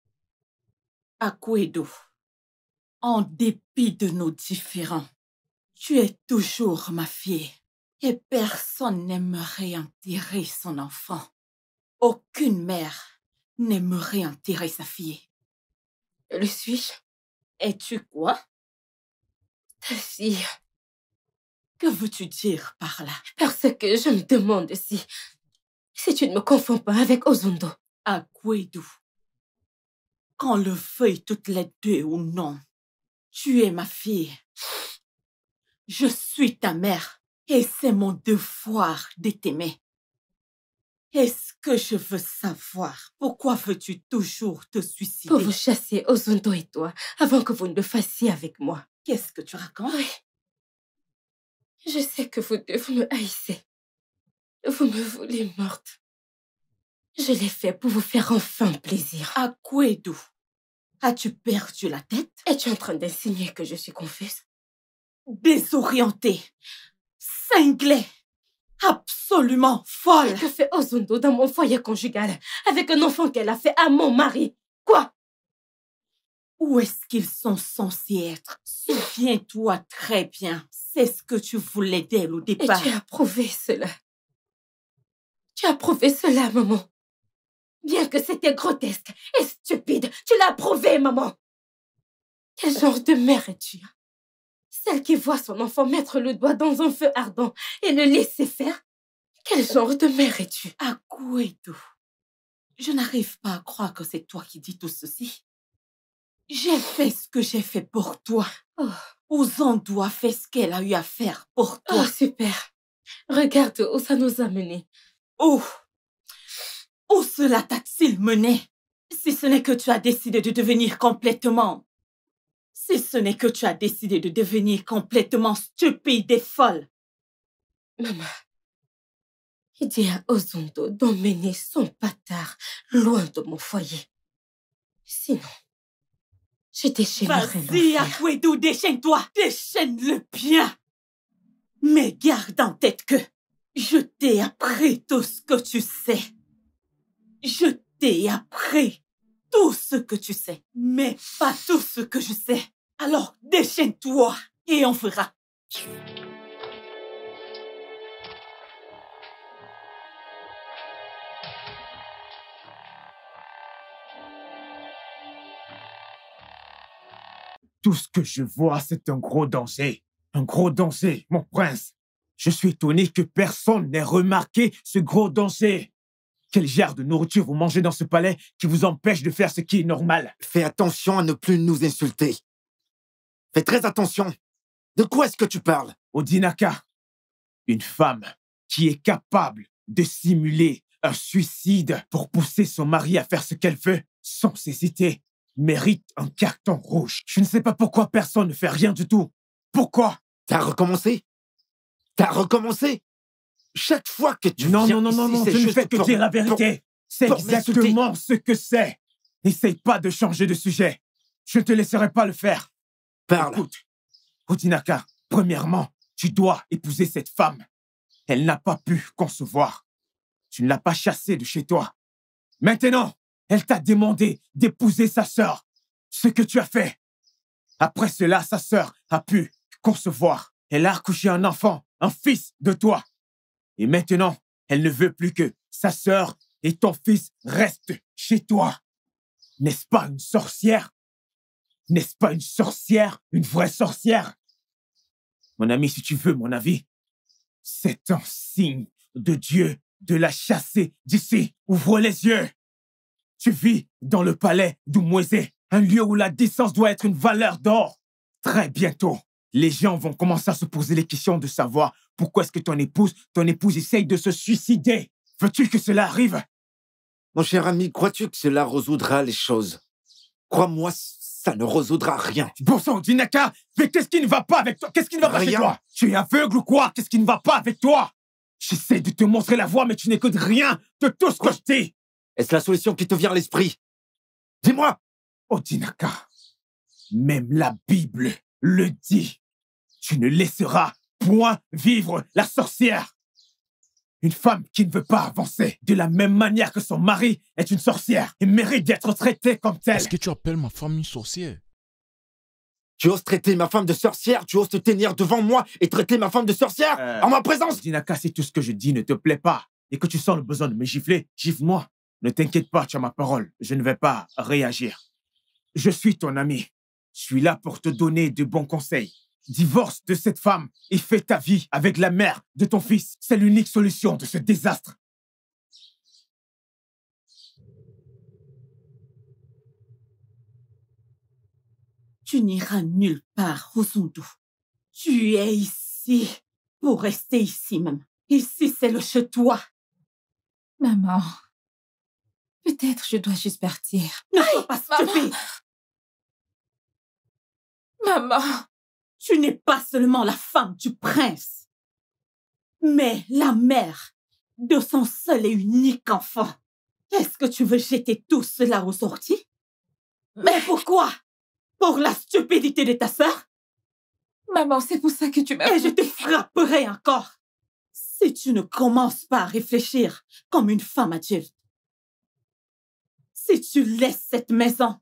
Akwedo, en dépit de nos différends, tu es toujours ma fille et personne n'aimerait enterrer son enfant. Aucune mère n'aimerait enterrer sa fille. Le suis-je? Es-tu quoi? Ta fille. Que veux-tu dire par là? Parce que je me demande si tu ne me confonds pas avec Ozundo. Akwedo, qu'on le veuille toutes les deux ou non, tu es ma fille. Je suis ta mère et c'est mon devoir de t'aimer. Est-ce que je veux savoir pourquoi veux-tu toujours te suicider? Pour vous chasser, Ozundo et toi, avant que vous ne le fassiez avec moi. Qu'est-ce que tu racontes? Oui. Je sais que vous deux, vous me haïssez. Vous me voulez morte. Je l'ai fait pour vous faire enfin plaisir. Akwedo, as-tu perdu la tête? Es-tu en train d'insinuer que je suis confuse? Désorientée, cinglée, absolument folle. Que fait Ozundo dans mon foyer conjugal avec un enfant qu'elle a fait à mon mari? Quoi? Où est-ce qu'ils sont censés être? Souviens-toi très bien. C'est ce que tu voulais d'elle au départ. Et tu as prouvé cela. Tu as prouvé cela, maman. Bien que c'était grotesque et stupide, tu l'as prouvé, maman. Quel genre de mère es-tu? Celle qui voit son enfant mettre le doigt dans un feu ardent et le laisser faire? Quel genre de mère es-tu? Akwedo, je n'arrive pas à croire que c'est toi qui dis tout ceci. J'ai fait ce que j'ai fait pour toi. Oh. Ozundo a fait ce qu'elle a eu à faire pour toi. Oh, super. Regarde où ça nous a menés. Où cela t'a-t-il mené? Si ce n'est que tu as décidé de devenir complètement... Si ce n'est que tu as décidé de devenir complètement stupide et folle. Maman, dis à Ozundo d'emmener son bâtard loin de mon foyer. Sinon, je déchaînerai l'enfer. Vas-y, Akwedo, déchaîne-toi. Déchaîne-le bien. Mais garde en tête que je t'ai appris tout ce que tu sais. Je t'ai appris tout ce que tu sais, mais pas tout ce que je sais. Alors déchaîne-toi et on verra. Tout ce que je vois, c'est un gros danger. Un gros danger, mon prince. Je suis étonné que personne n'ait remarqué ce gros danger. Quel genre de nourriture vous mangez dans ce palais qui vous empêche de faire ce qui est normal? Fais attention à ne plus nous insulter. Fais très attention. De quoi est-ce que tu parles? Odinaka, une femme qui est capable de simuler un suicide pour pousser son mari à faire ce qu'elle veut sans hésiter, mérite un carton rouge. Je ne sais pas pourquoi personne ne fait rien du tout. Pourquoi? T'as recommencé? T'as recommencé? Chaque fois que tu viens non, ici, je ne fais que dire la vérité. C'est exactement ce que c'est. N'essaye pas de changer de sujet. Je ne te laisserai pas le faire. Parle. Écoute, Odinaka, premièrement, tu dois épouser cette femme. Elle n'a pas pu concevoir. Tu ne l'as pas chassée de chez toi. Maintenant, elle t'a demandé d'épouser sa sœur. Ce que tu as fait. Après cela, sa sœur a pu concevoir. Elle a accouché un enfant, un fils de toi. Et maintenant, elle ne veut plus que sa sœur et ton fils restent chez toi. N'est-ce pas une sorcière? N'est-ce pas une sorcière? Une vraie sorcière? Mon ami, si tu veux mon avis, c'est un signe de Dieu de la chasser d'ici. Ouvre les yeux. Tu vis dans le palais d'Umweze, un lieu où la décence doit être une valeur d'or. Très bientôt, les gens vont commencer à se poser les questions de savoir pourquoi est-ce que ton épouse essaye de se suicider. Veux-tu que cela arrive? Mon cher ami, crois-tu que cela résoudra les choses? Crois-moi, ça ne résoudra rien. Bon sang, Dinaka, mais qu'est-ce qui ne va pas avec toi? Qu'est-ce qui ne va pas chez toi? Tu es aveugle ou quoi? Qu'est-ce qui ne va pas avec toi? J'essaie de te montrer la voie, mais tu n'écoutes rien de tout ce que je dis. Est-ce la solution qui te vient à l'esprit? Dis-moi. Oh, Dinaka, même la Bible le dit. Tu ne laisseras point vivre la sorcière. Une femme qui ne veut pas avancer de la même manière que son mari est une sorcière et mérite d'être traitée comme telle. Est-ce que tu appelles ma femme une sorcière? Tu oses traiter ma femme de sorcière? Tu oses te tenir devant moi et traiter ma femme de sorcière en ma présence? Dinaka, si tout ce que je dis ne te plaît pas et que tu sens le besoin de me gifler, gifle-moi. Ne t'inquiète pas, tu as ma parole. Je ne vais pas réagir. Je suis ton ami. Je suis là pour te donner de bons conseils. Divorce de cette femme et fais ta vie avec la mère de ton fils. C'est l'unique solution de ce désastre. Tu n'iras nulle part, Rosundo. Tu es ici pour rester ici même. Ici, c'est le chez toi. Maman, peut-être je dois juste partir. Ne sois pas stupide. Maman, tu n'es pas seulement la femme du prince, mais la mère de son seul et unique enfant. Est-ce que tu veux jeter tout cela aux orties? Mais pourquoi? Pour la stupidité de ta sœur? Maman, c'est pour ça que tu m'as... Et je te frapperai encore si tu ne commences pas à réfléchir comme une femme adulte. Si tu laisses cette maison,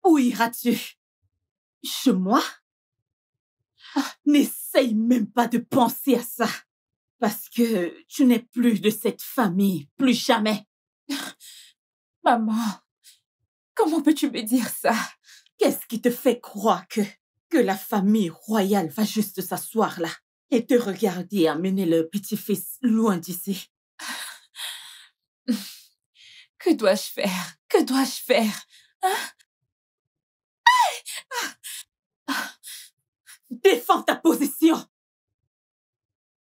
où iras-tu? Chez moi? N'essaye même pas de penser à ça, parce que tu n'es plus de cette famille, plus jamais. Maman, comment peux-tu me dire ça? Qu'est-ce qui te fait croire que la famille royale va juste s'asseoir là et te regarder amener le petit-fils loin d'ici? Que dois-je faire? Que dois-je faire? Hein? Défends ta position.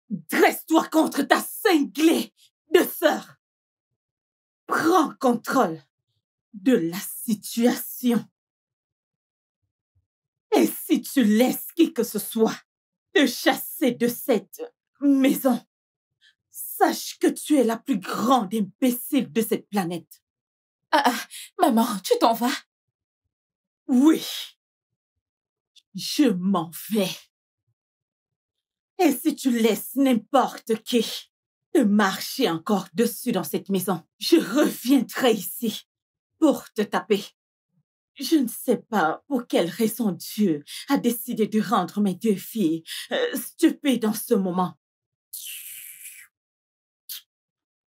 Dresse-toi contre ta cinglée de sœur. Prends contrôle de la situation. Et si tu laisses qui que ce soit te chasser de cette maison, sache que tu es la plus grande imbécile de cette planète. Maman, tu t'en vas? Oui. Je m'en vais. Et si tu laisses n'importe qui te marcher encore dessus dans cette maison, je reviendrai ici pour te taper. Je ne sais pas pour quelle raison Dieu a décidé de rendre mes deux filles stupides en ce moment.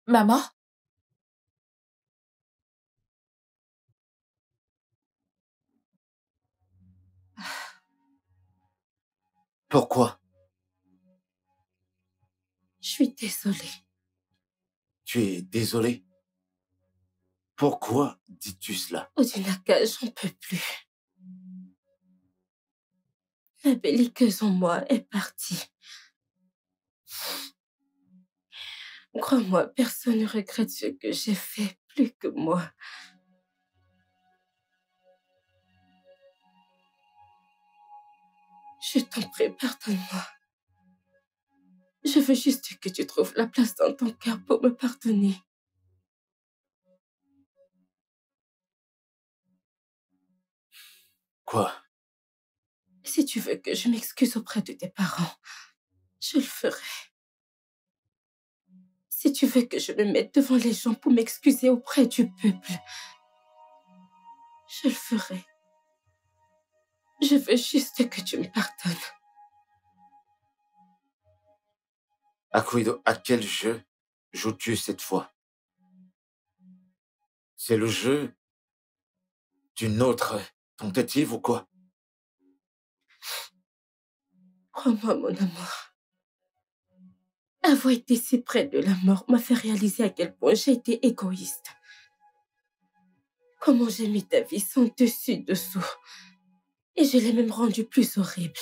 Maman? Pourquoi? Je suis désolée. Tu es désolée? Pourquoi dis-tu cela? Odinaka, j'en peux plus. La belliqueuse en moi est partie. Crois-moi, personne ne regrette ce que j'ai fait plus que moi. Je t'en prie, pardonne-moi. Je veux juste que tu trouves la place dans ton cœur pour me pardonner. Quoi? Si tu veux que je m'excuse auprès de tes parents, je le ferai. Si tu veux que je me mette devant les gens pour m'excuser auprès du peuple, je le ferai. Je veux juste que tu me pardonnes. Akuido, à quel jeu joues-tu cette fois? C'est le jeu d'une autre tentative ou quoi? Crois-moi, mon amour. Avoir été si près de la mort m'a fait réaliser à quel point j'ai été égoïste. Comment j'ai mis ta vie sans dessus-dessous. Et je l'ai même rendue plus horrible.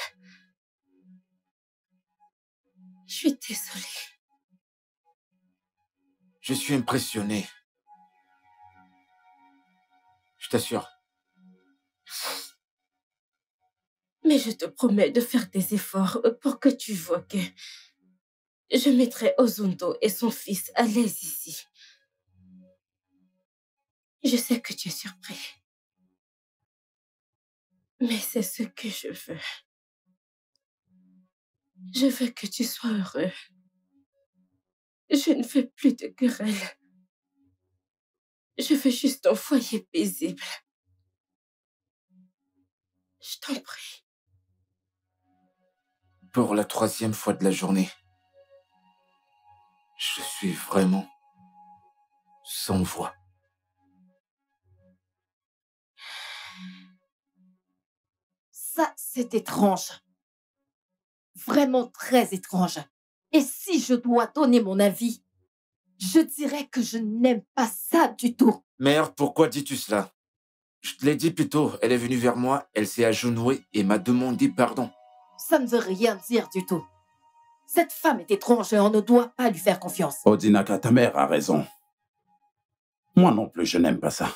Je suis désolée. Je suis impressionné. Je t'assure. Mais je te promets de faire des efforts pour que tu vois que je mettrai Ozundo et son fils à l'aise ici. Je sais que tu es surpris. Mais c'est ce que je veux. Je veux que tu sois heureux. Je ne veux plus de querelles. Je veux juste un foyer paisible. Je t'en prie. Pour la 3e fois de la journée, je suis vraiment sans voix. Ça, c'est étrange. Vraiment très étrange. Et si je dois donner mon avis, je dirais que je n'aime pas ça du tout. Mère, pourquoi dis-tu cela? Je te l'ai dit plus tôt, elle est venue vers moi, elle s'est agenouillée et m'a demandé pardon. Ça ne veut rien dire du tout. Cette femme est étrange et on ne doit pas lui faire confiance. Odinaka, ta mère a raison. Moi non plus, je n'aime pas ça.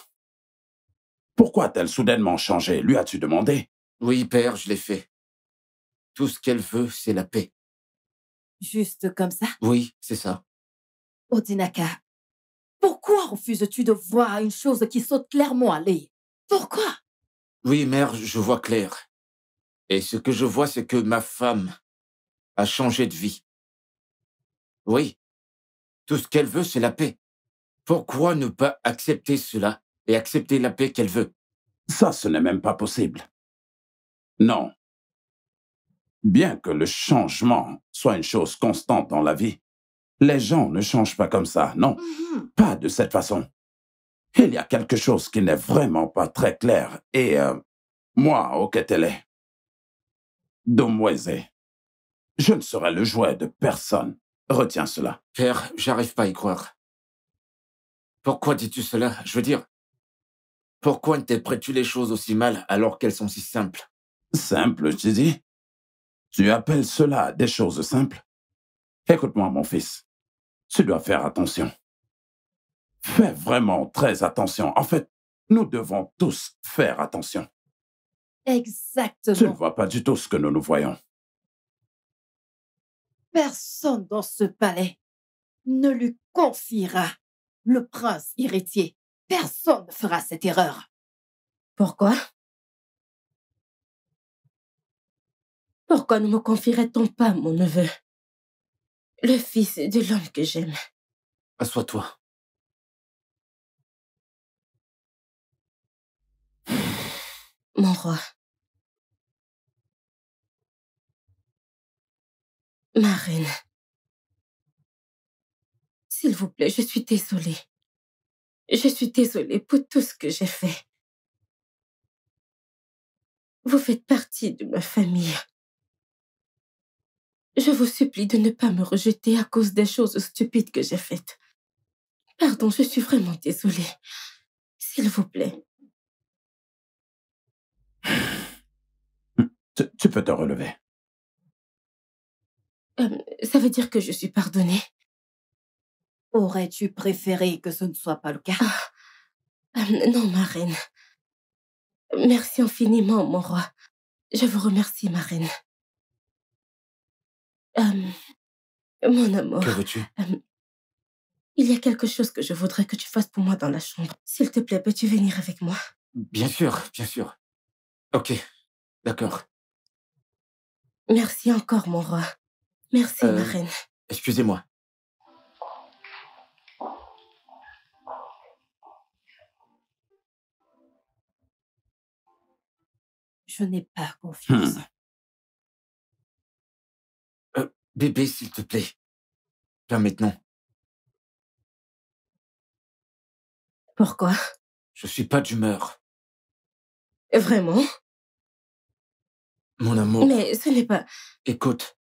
Pourquoi a-t-elle soudainement changé? Lui as-tu demandé? Oui, père, je l'ai fait. Tout ce qu'elle veut, c'est la paix. Juste comme ça? Oui, c'est ça. Odinaka, pourquoi refuses-tu de voir une chose qui saute clairement à l'œil? Pourquoi? Oui, mère, je vois clair. Et ce que je vois, c'est que ma femme a changé de vie. Oui, tout ce qu'elle veut, c'est la paix. Pourquoi ne pas accepter cela et accepter la paix qu'elle veut? Ça, ce n'est même pas possible. Non. Bien que le changement soit une chose constante dans la vie, les gens ne changent pas comme ça, non. Pas de cette façon. Il y a quelque chose qui n'est vraiment pas très clair. Et moi, Oketele, Domweze, je ne serai le jouet de personne. Retiens cela. Père, j'arrive pas à y croire. Pourquoi dis-tu cela? Je veux dire, pourquoi interprètes-tu les choses aussi mal alors qu'elles sont si simples? Simple, tu dis? Tu appelles cela des choses simples? Écoute-moi, mon fils. Tu dois faire attention. Fais vraiment très attention. En fait, nous devons tous faire attention. Exactement. Tu ne vois pas du tout ce que nous voyons. Personne dans ce palais ne lui confiera le prince héritier. Personne ne fera cette erreur. Pourquoi? Pourquoi ne me confierait-on pas mon neveu? Le fils de l'homme que j'aime. Assois-toi. Mon roi. Ma reine. S'il vous plaît, je suis désolée. Je suis désolée pour tout ce que j'ai fait. Vous faites partie de ma famille. Je vous supplie de ne pas me rejeter à cause des choses stupides que j'ai faites. Pardon, je suis vraiment désolée. S'il vous plaît. Tu peux te relever. Ça veut dire que je suis pardonnée? Aurais-tu préféré que ce ne soit pas le cas? Non, ma reine. Merci infiniment, mon roi. Je vous remercie, ma reine. Mon amour. Que veux-tu? Il y a quelque chose que je voudrais que tu fasses pour moi dans la chambre. S'il te plaît, peux-tu venir avec moi? Bien sûr, bien sûr. Ok, d'accord. Merci encore, mon roi. Merci, ma reine. Excusez-moi. Je n'ai pas confiance. Bébé, s'il te plaît. Pas maintenant. Pourquoi? Je suis pas d'humeur. Vraiment? Mon amour. Mais ce n'est pas... Écoute.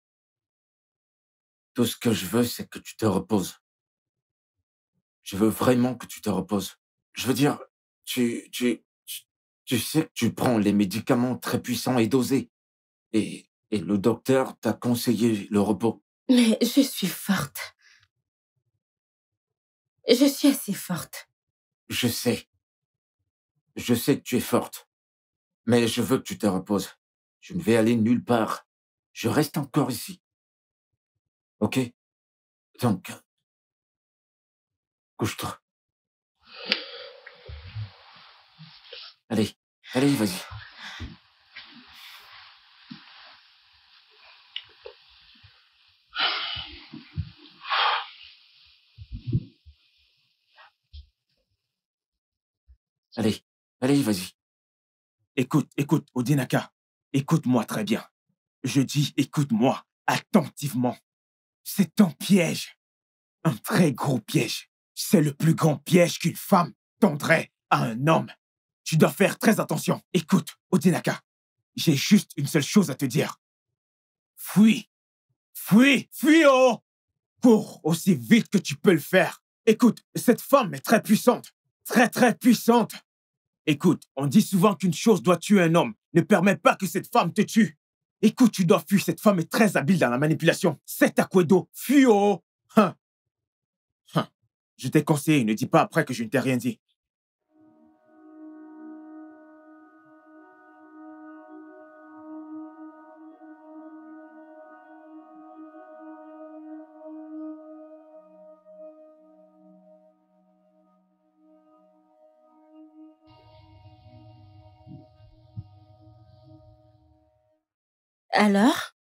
Tout ce que je veux, c'est que tu te reposes. Je veux vraiment que tu te reposes. Je veux dire, tu sais que tu prends les médicaments très puissants et dosés. Et le docteur t'a conseillé le repos. Mais je suis forte. Je suis assez forte. Je sais. Je sais que tu es forte. Mais je veux que tu te reposes. Je ne vais aller nulle part. Je reste encore ici. Ok? Donc, couche-toi. Allez, allez, vas-y. Allez, allez, vas-y. Écoute, Odinaka. Écoute-moi très bien. Je dis écoute-moi attentivement. C'est un piège. Un très gros piège. C'est le plus grand piège qu'une femme tendrait à un homme. Tu dois faire très attention. Écoute, Odinaka. J'ai juste une seule chose à te dire. Fuis. Fuis, oh! Cours aussi vite que tu peux le faire. Écoute, cette femme est très puissante. Très puissante. Écoute, on dit souvent qu'une chose doit tuer un homme. Ne permets pas que cette femme te tue. Écoute, tu dois fuir. Cette femme est très habile dans la manipulation. C'est Akwedo. Fuis, oh! Je t'ai conseillé, ne dis pas après que je ne t'ai rien dit. Alors,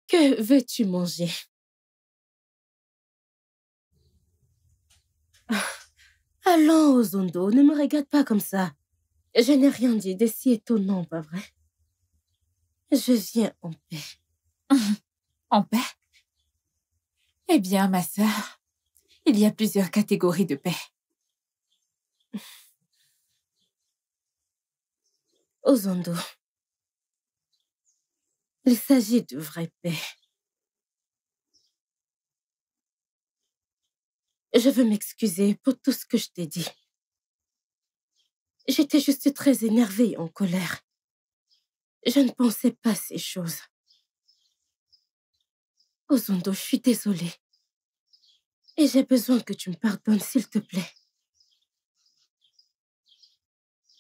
que veux-tu manger? Allons, Ozondo, ne me regarde pas comme ça. Je n'ai rien dit de si étonnant, pas vrai? Je viens en paix. En paix? Eh bien, ma sœur, il y a plusieurs catégories de paix. Ozondo, il s'agit de vraie paix. Je veux m'excuser pour tout ce que je t'ai dit. J'étais juste très énervée et en colère. Je ne pensais pas ces choses. Ozondo, je suis désolée. Et j'ai besoin que tu me pardonnes, s'il te plaît.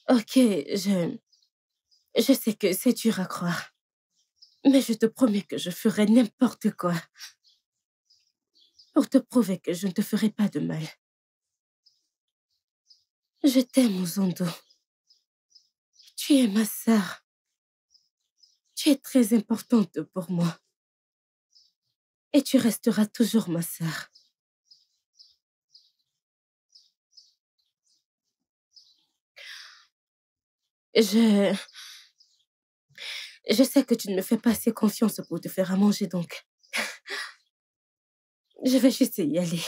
Ok, je sais que c'est dur à croire. Mais je te promets que je ferai n'importe quoi pour te prouver que je ne te ferai pas de mal. Je t'aime, Ozondo. Tu es ma sœur. Tu es très importante pour moi. Et tu resteras toujours ma sœur. Je sais que tu ne me fais pas assez confiance pour te faire à manger, donc je vais juste y aller.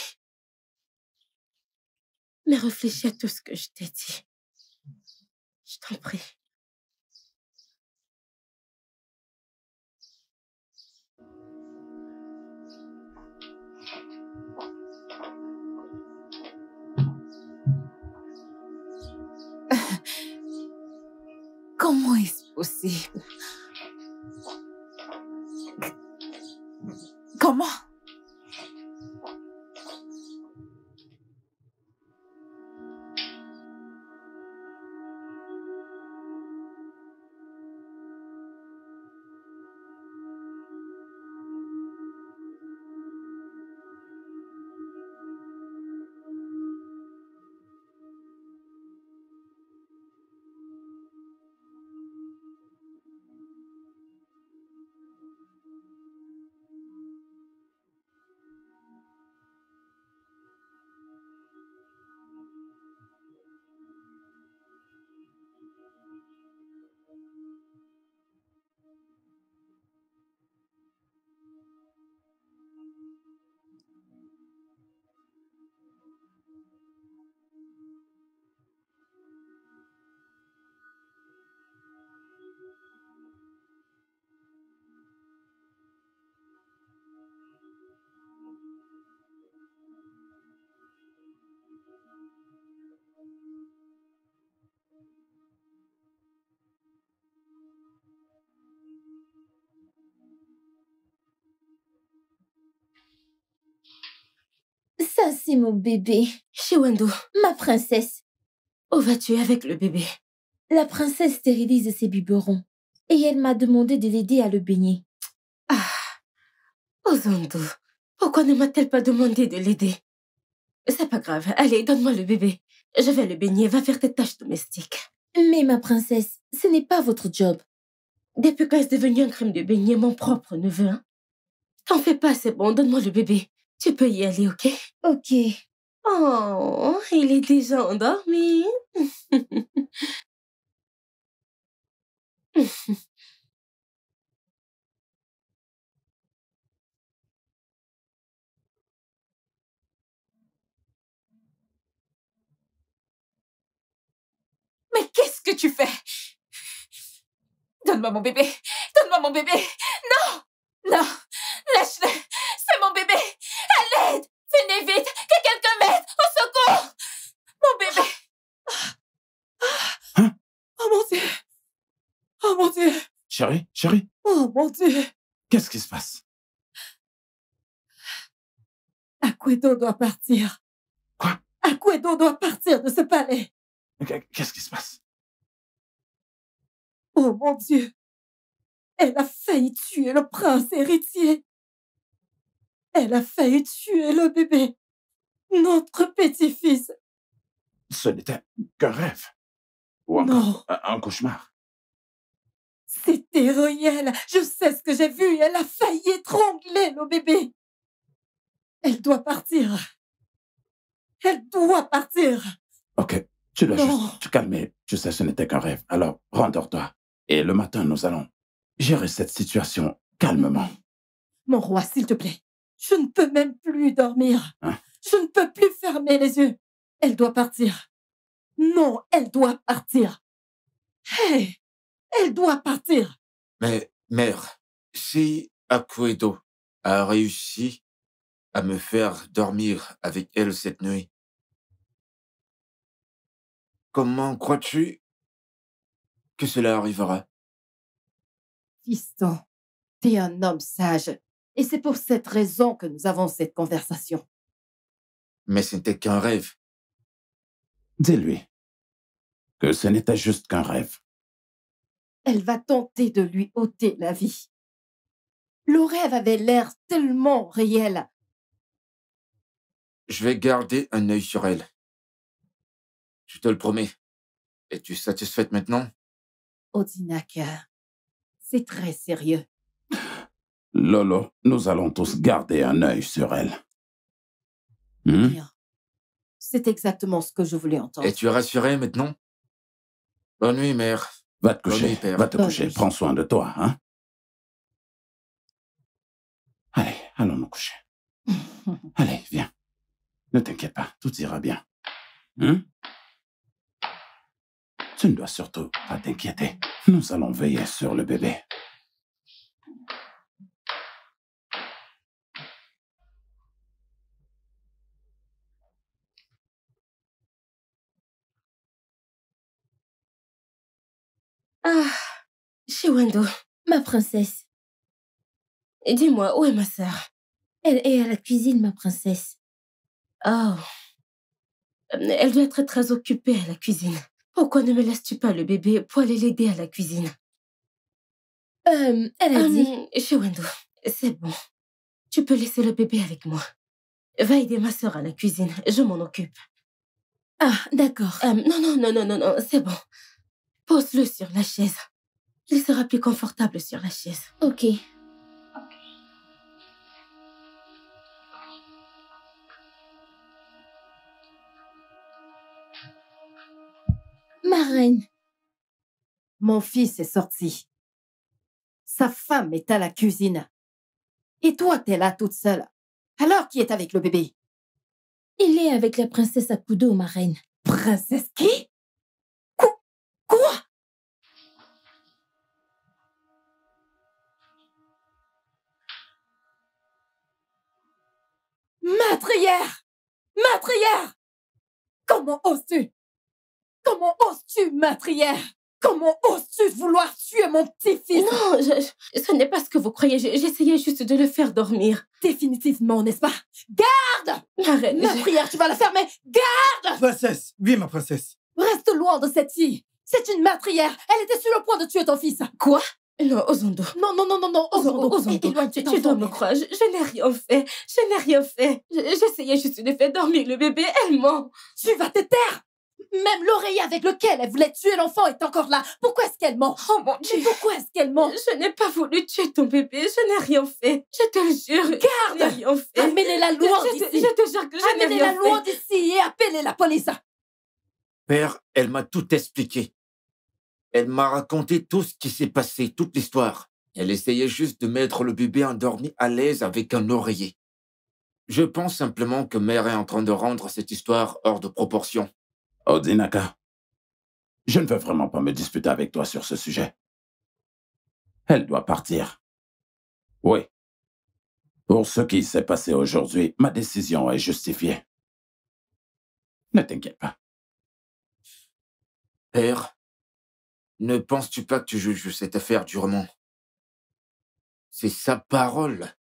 Mais réfléchis à tout ce que je t'ai dit. Je t'en prie. Comment est-ce possible? Comment? Ça, c'est mon bébé. Shiwendo, Ma princesse. où vas-tu avec le bébé? La princesse stérilise ses biberons. Et elle m'a demandé de l'aider à le baigner. Ah, Ozondo, pourquoi ne m'a-t-elle pas demandé de l'aider? C'est pas grave. Allez, donne-moi le bébé. Je vais le baigner. Va faire tes tâches domestiques. Mais ma princesse, ce n'est pas votre job. Depuis quand est-ce devenu un crime de baigner mon propre neveu, hein? T'en fais pas, c'est bon. Donne-moi le bébé. Tu peux y aller, ok? Ok. Oh, il est déjà endormi. Mais qu'est-ce que tu fais? Donne-moi mon bébé. Donne-moi mon bébé. Non. Non. Lâche-le. C'est mon bébé. À l'aide. Venez vite. Que quelqu'un m'aide. Au secours. Mon bébé. Hein? Oh mon Dieu! Oh mon Dieu! Chérie, chérie, Oh mon Dieu! qu'est-ce qui se passe? Aquedo doit partir. Quoi? Aquedo doit partir de ce palais. Qu'est-ce qui se passe? Oh mon Dieu! Elle a failli tuer le prince héritier. Elle a failli tuer le bébé. Notre petit-fils. Ce n'était qu'un rêve. Ou encore Non. un cauchemar. C'était réel. Je sais ce que j'ai vu. Elle a failli étrangler le bébé. Elle doit partir. Elle doit partir. Ok, tu dois Non. juste te calmer. Tu sais, ce n'était qu'un rêve. Alors, rendors-toi. Et le matin, nous allons gérer cette situation calmement. Mon roi, s'il te plaît. Je ne peux même plus dormir. Hein? Je ne peux plus fermer les yeux. Elle doit partir. Non, elle doit partir. Hey, elle doit partir. Mais, mère, si Aquedo a réussi à me faire dormir avec elle cette nuit, comment crois-tu que cela arrivera? Fiston, t'es un homme sage. Et c'est pour cette raison que nous avons cette conversation. Mais ce n'était qu'un rêve. Dis-lui que ce n'était juste qu'un rêve. Elle va tenter de lui ôter la vie. Le rêve avait l'air tellement réel. Je vais garder un œil sur elle. Je te le promets. Es-tu satisfaite maintenant? Odinaka, c'est très sérieux. Lolo, nous allons tous garder un œil sur elle. Hmm? Bien. C'est exactement ce que je voulais entendre. Es-tu rassurée maintenant? Bonne nuit, mère. Va te Bonne coucher, nuit, père. va te Bonne coucher. nuit. Prends soin de toi, hein? Allez, allons nous coucher. Allez, viens. Ne t'inquiète pas, tout ira bien. Hein? Tu ne dois surtout pas t'inquiéter. Nous allons veiller sur le bébé. Ah, Shiwando, Ma princesse, dis-moi, où est ma sœur? elle est à la cuisine, ma princesse. Oh, elle doit être très occupée à la cuisine. Pourquoi ne me laisses-tu pas le bébé pour aller l'aider à la cuisine? Elle a dit... Shiwando, c'est bon. Tu peux laisser le bébé avec moi. Va aider ma sœur à la cuisine, je m'en occupe. Ah, d'accord. Non, c'est bon. Pose-le sur la chaise. Il sera plus confortable sur la chaise. Ok. Ma reine, Mon fils est sorti. Sa femme est à la cuisine. Et toi, t'es là toute seule. Alors, qui est avec le bébé? il est avec la princesse Akudo, ma reine. Princesse qui? Quoi? Matrière! Matrière! Comment oses-tu? Comment oses-tu, matrière? Comment oses-tu vouloir tuer mon petit-fils? Non, ce n'est pas ce que vous croyez. J'essayais juste de le faire dormir. Définitivement, n'est-ce pas? Garde! Ma reine, Matrière, tu vas la fermer! Garde! Princesse, oui, ma princesse. Reste loin de cette fille. C'est une matrière. Elle était sur le point de tuer ton fils. Quoi? Non, Ozondo. Non, Ozondo, éloigne-toi, tu dois me croire. Je n'ai rien fait. Je n'ai rien fait. J'essayais juste de faire dormir le bébé. Elle ment. Tu vas te taire! Même l'oreiller avec lequel elle voulait tuer l'enfant est encore là. Pourquoi est-ce qu'elle ment? Oh mon Dieu. Mais pourquoi est-ce qu'elle ment? Je n'ai pas voulu tuer ton bébé. Je n'ai rien fait. Je te le jure. Garde! Je n'ai rien fait. Amenez-la loin Je d'ici. te jure que je n'ai Amenez-la rien loin fait. d'ici et appelez la police. Père, elle m'a tout expliqué. Elle m'a raconté tout ce qui s'est passé, toute l'histoire. Elle essayait juste de mettre le bébé endormi à l'aise avec un oreiller. Je pense simplement que mère est en train de rendre cette histoire hors de proportion. Odinaka, je ne veux vraiment pas me disputer avec toi sur ce sujet. Elle doit partir. Oui. Pour ce qui s'est passé aujourd'hui, ma décision est justifiée. Ne t'inquiète pas. Père, ne penses-tu pas que tu juges cette affaire durement? C'est sa parole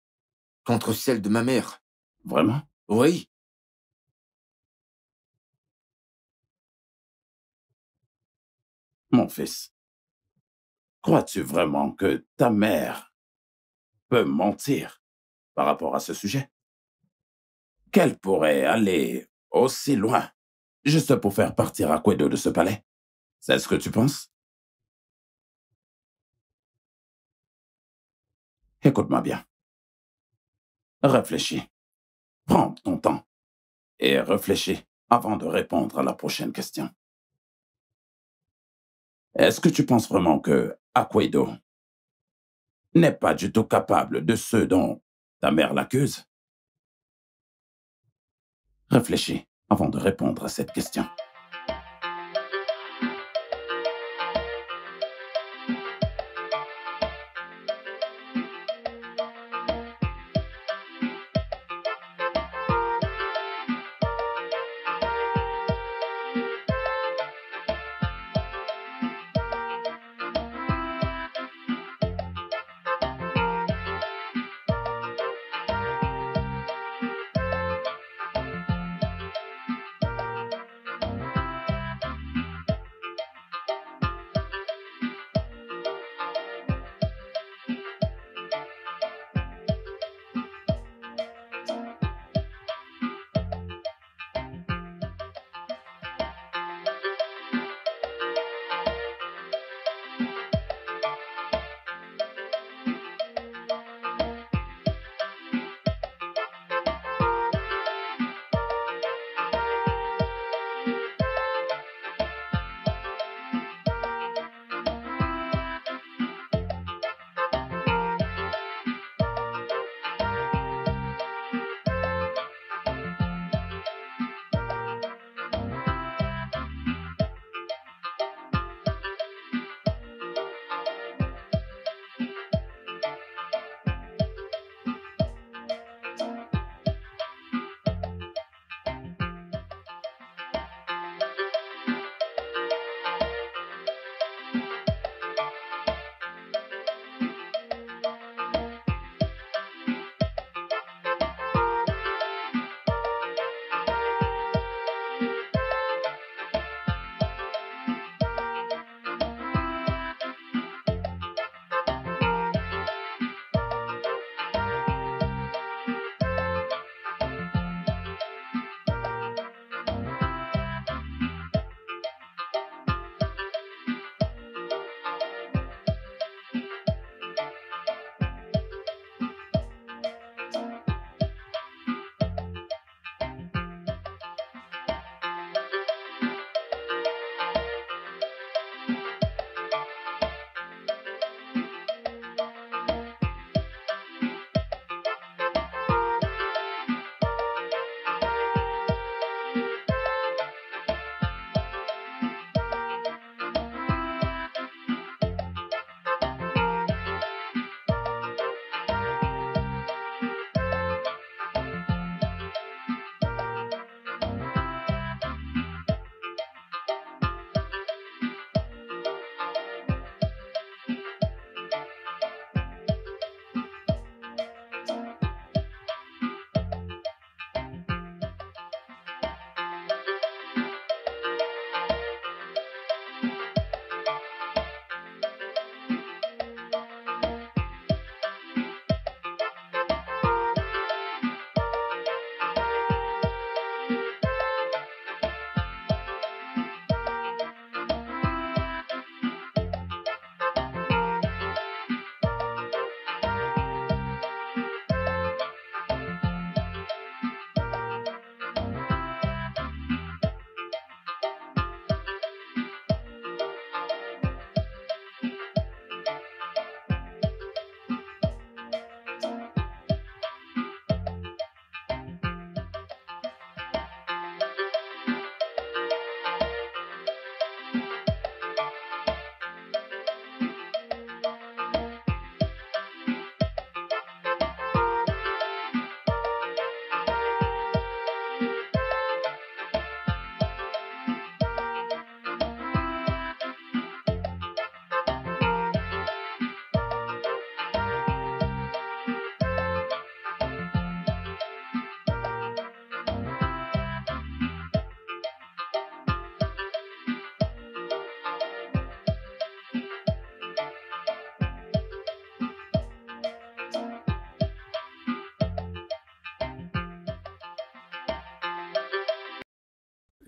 contre celle de ma mère. Vraiment? Oui. Mon fils, crois-tu vraiment que ta mère peut mentir par rapport à ce sujet? Qu'elle pourrait aller aussi loin juste pour faire partir Akwedo de ce palais? C'est ce que tu penses? Écoute-moi bien. Réfléchis. Prends ton temps et réfléchis avant de répondre à la prochaine question. Est-ce que tu penses vraiment que Akwedo n'est pas du tout capable de ce dont ta mère l'accuse? Réfléchis avant de répondre à cette question.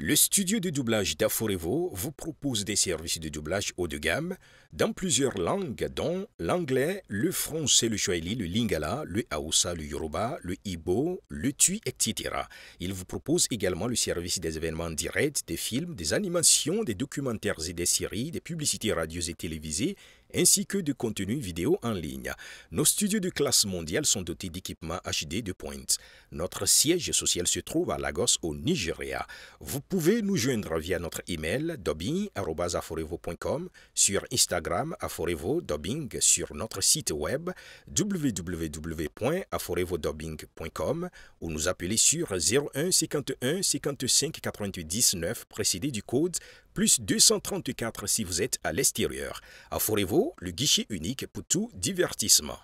Le studio de doublage d'Aforevo vous propose des services de doublage haut de gamme dans plusieurs langues, dont l'anglais, le français, le swahili, le lingala, le haoussa, le yoruba, le igbo, le tui, etc. Il vous propose également le service des événements directs, des films, des animations, des documentaires et des séries, des publicités radios et télévisées, ainsi que de contenus vidéo en ligne. Nos studios de classe mondiale sont dotés d'équipements HD de pointe. Notre siège social se trouve à Lagos, au Nigeria. Vous pouvez nous joindre via notre email dubbing@aforevo.com, sur Instagram Aforevo Dubbing, sur notre site web www.aforevodubbing.com ou nous appeler sur 01 51 55 99 précédé du code plus 234 si vous êtes à l'extérieur. Aforevo, le guichet unique pour tout divertissement.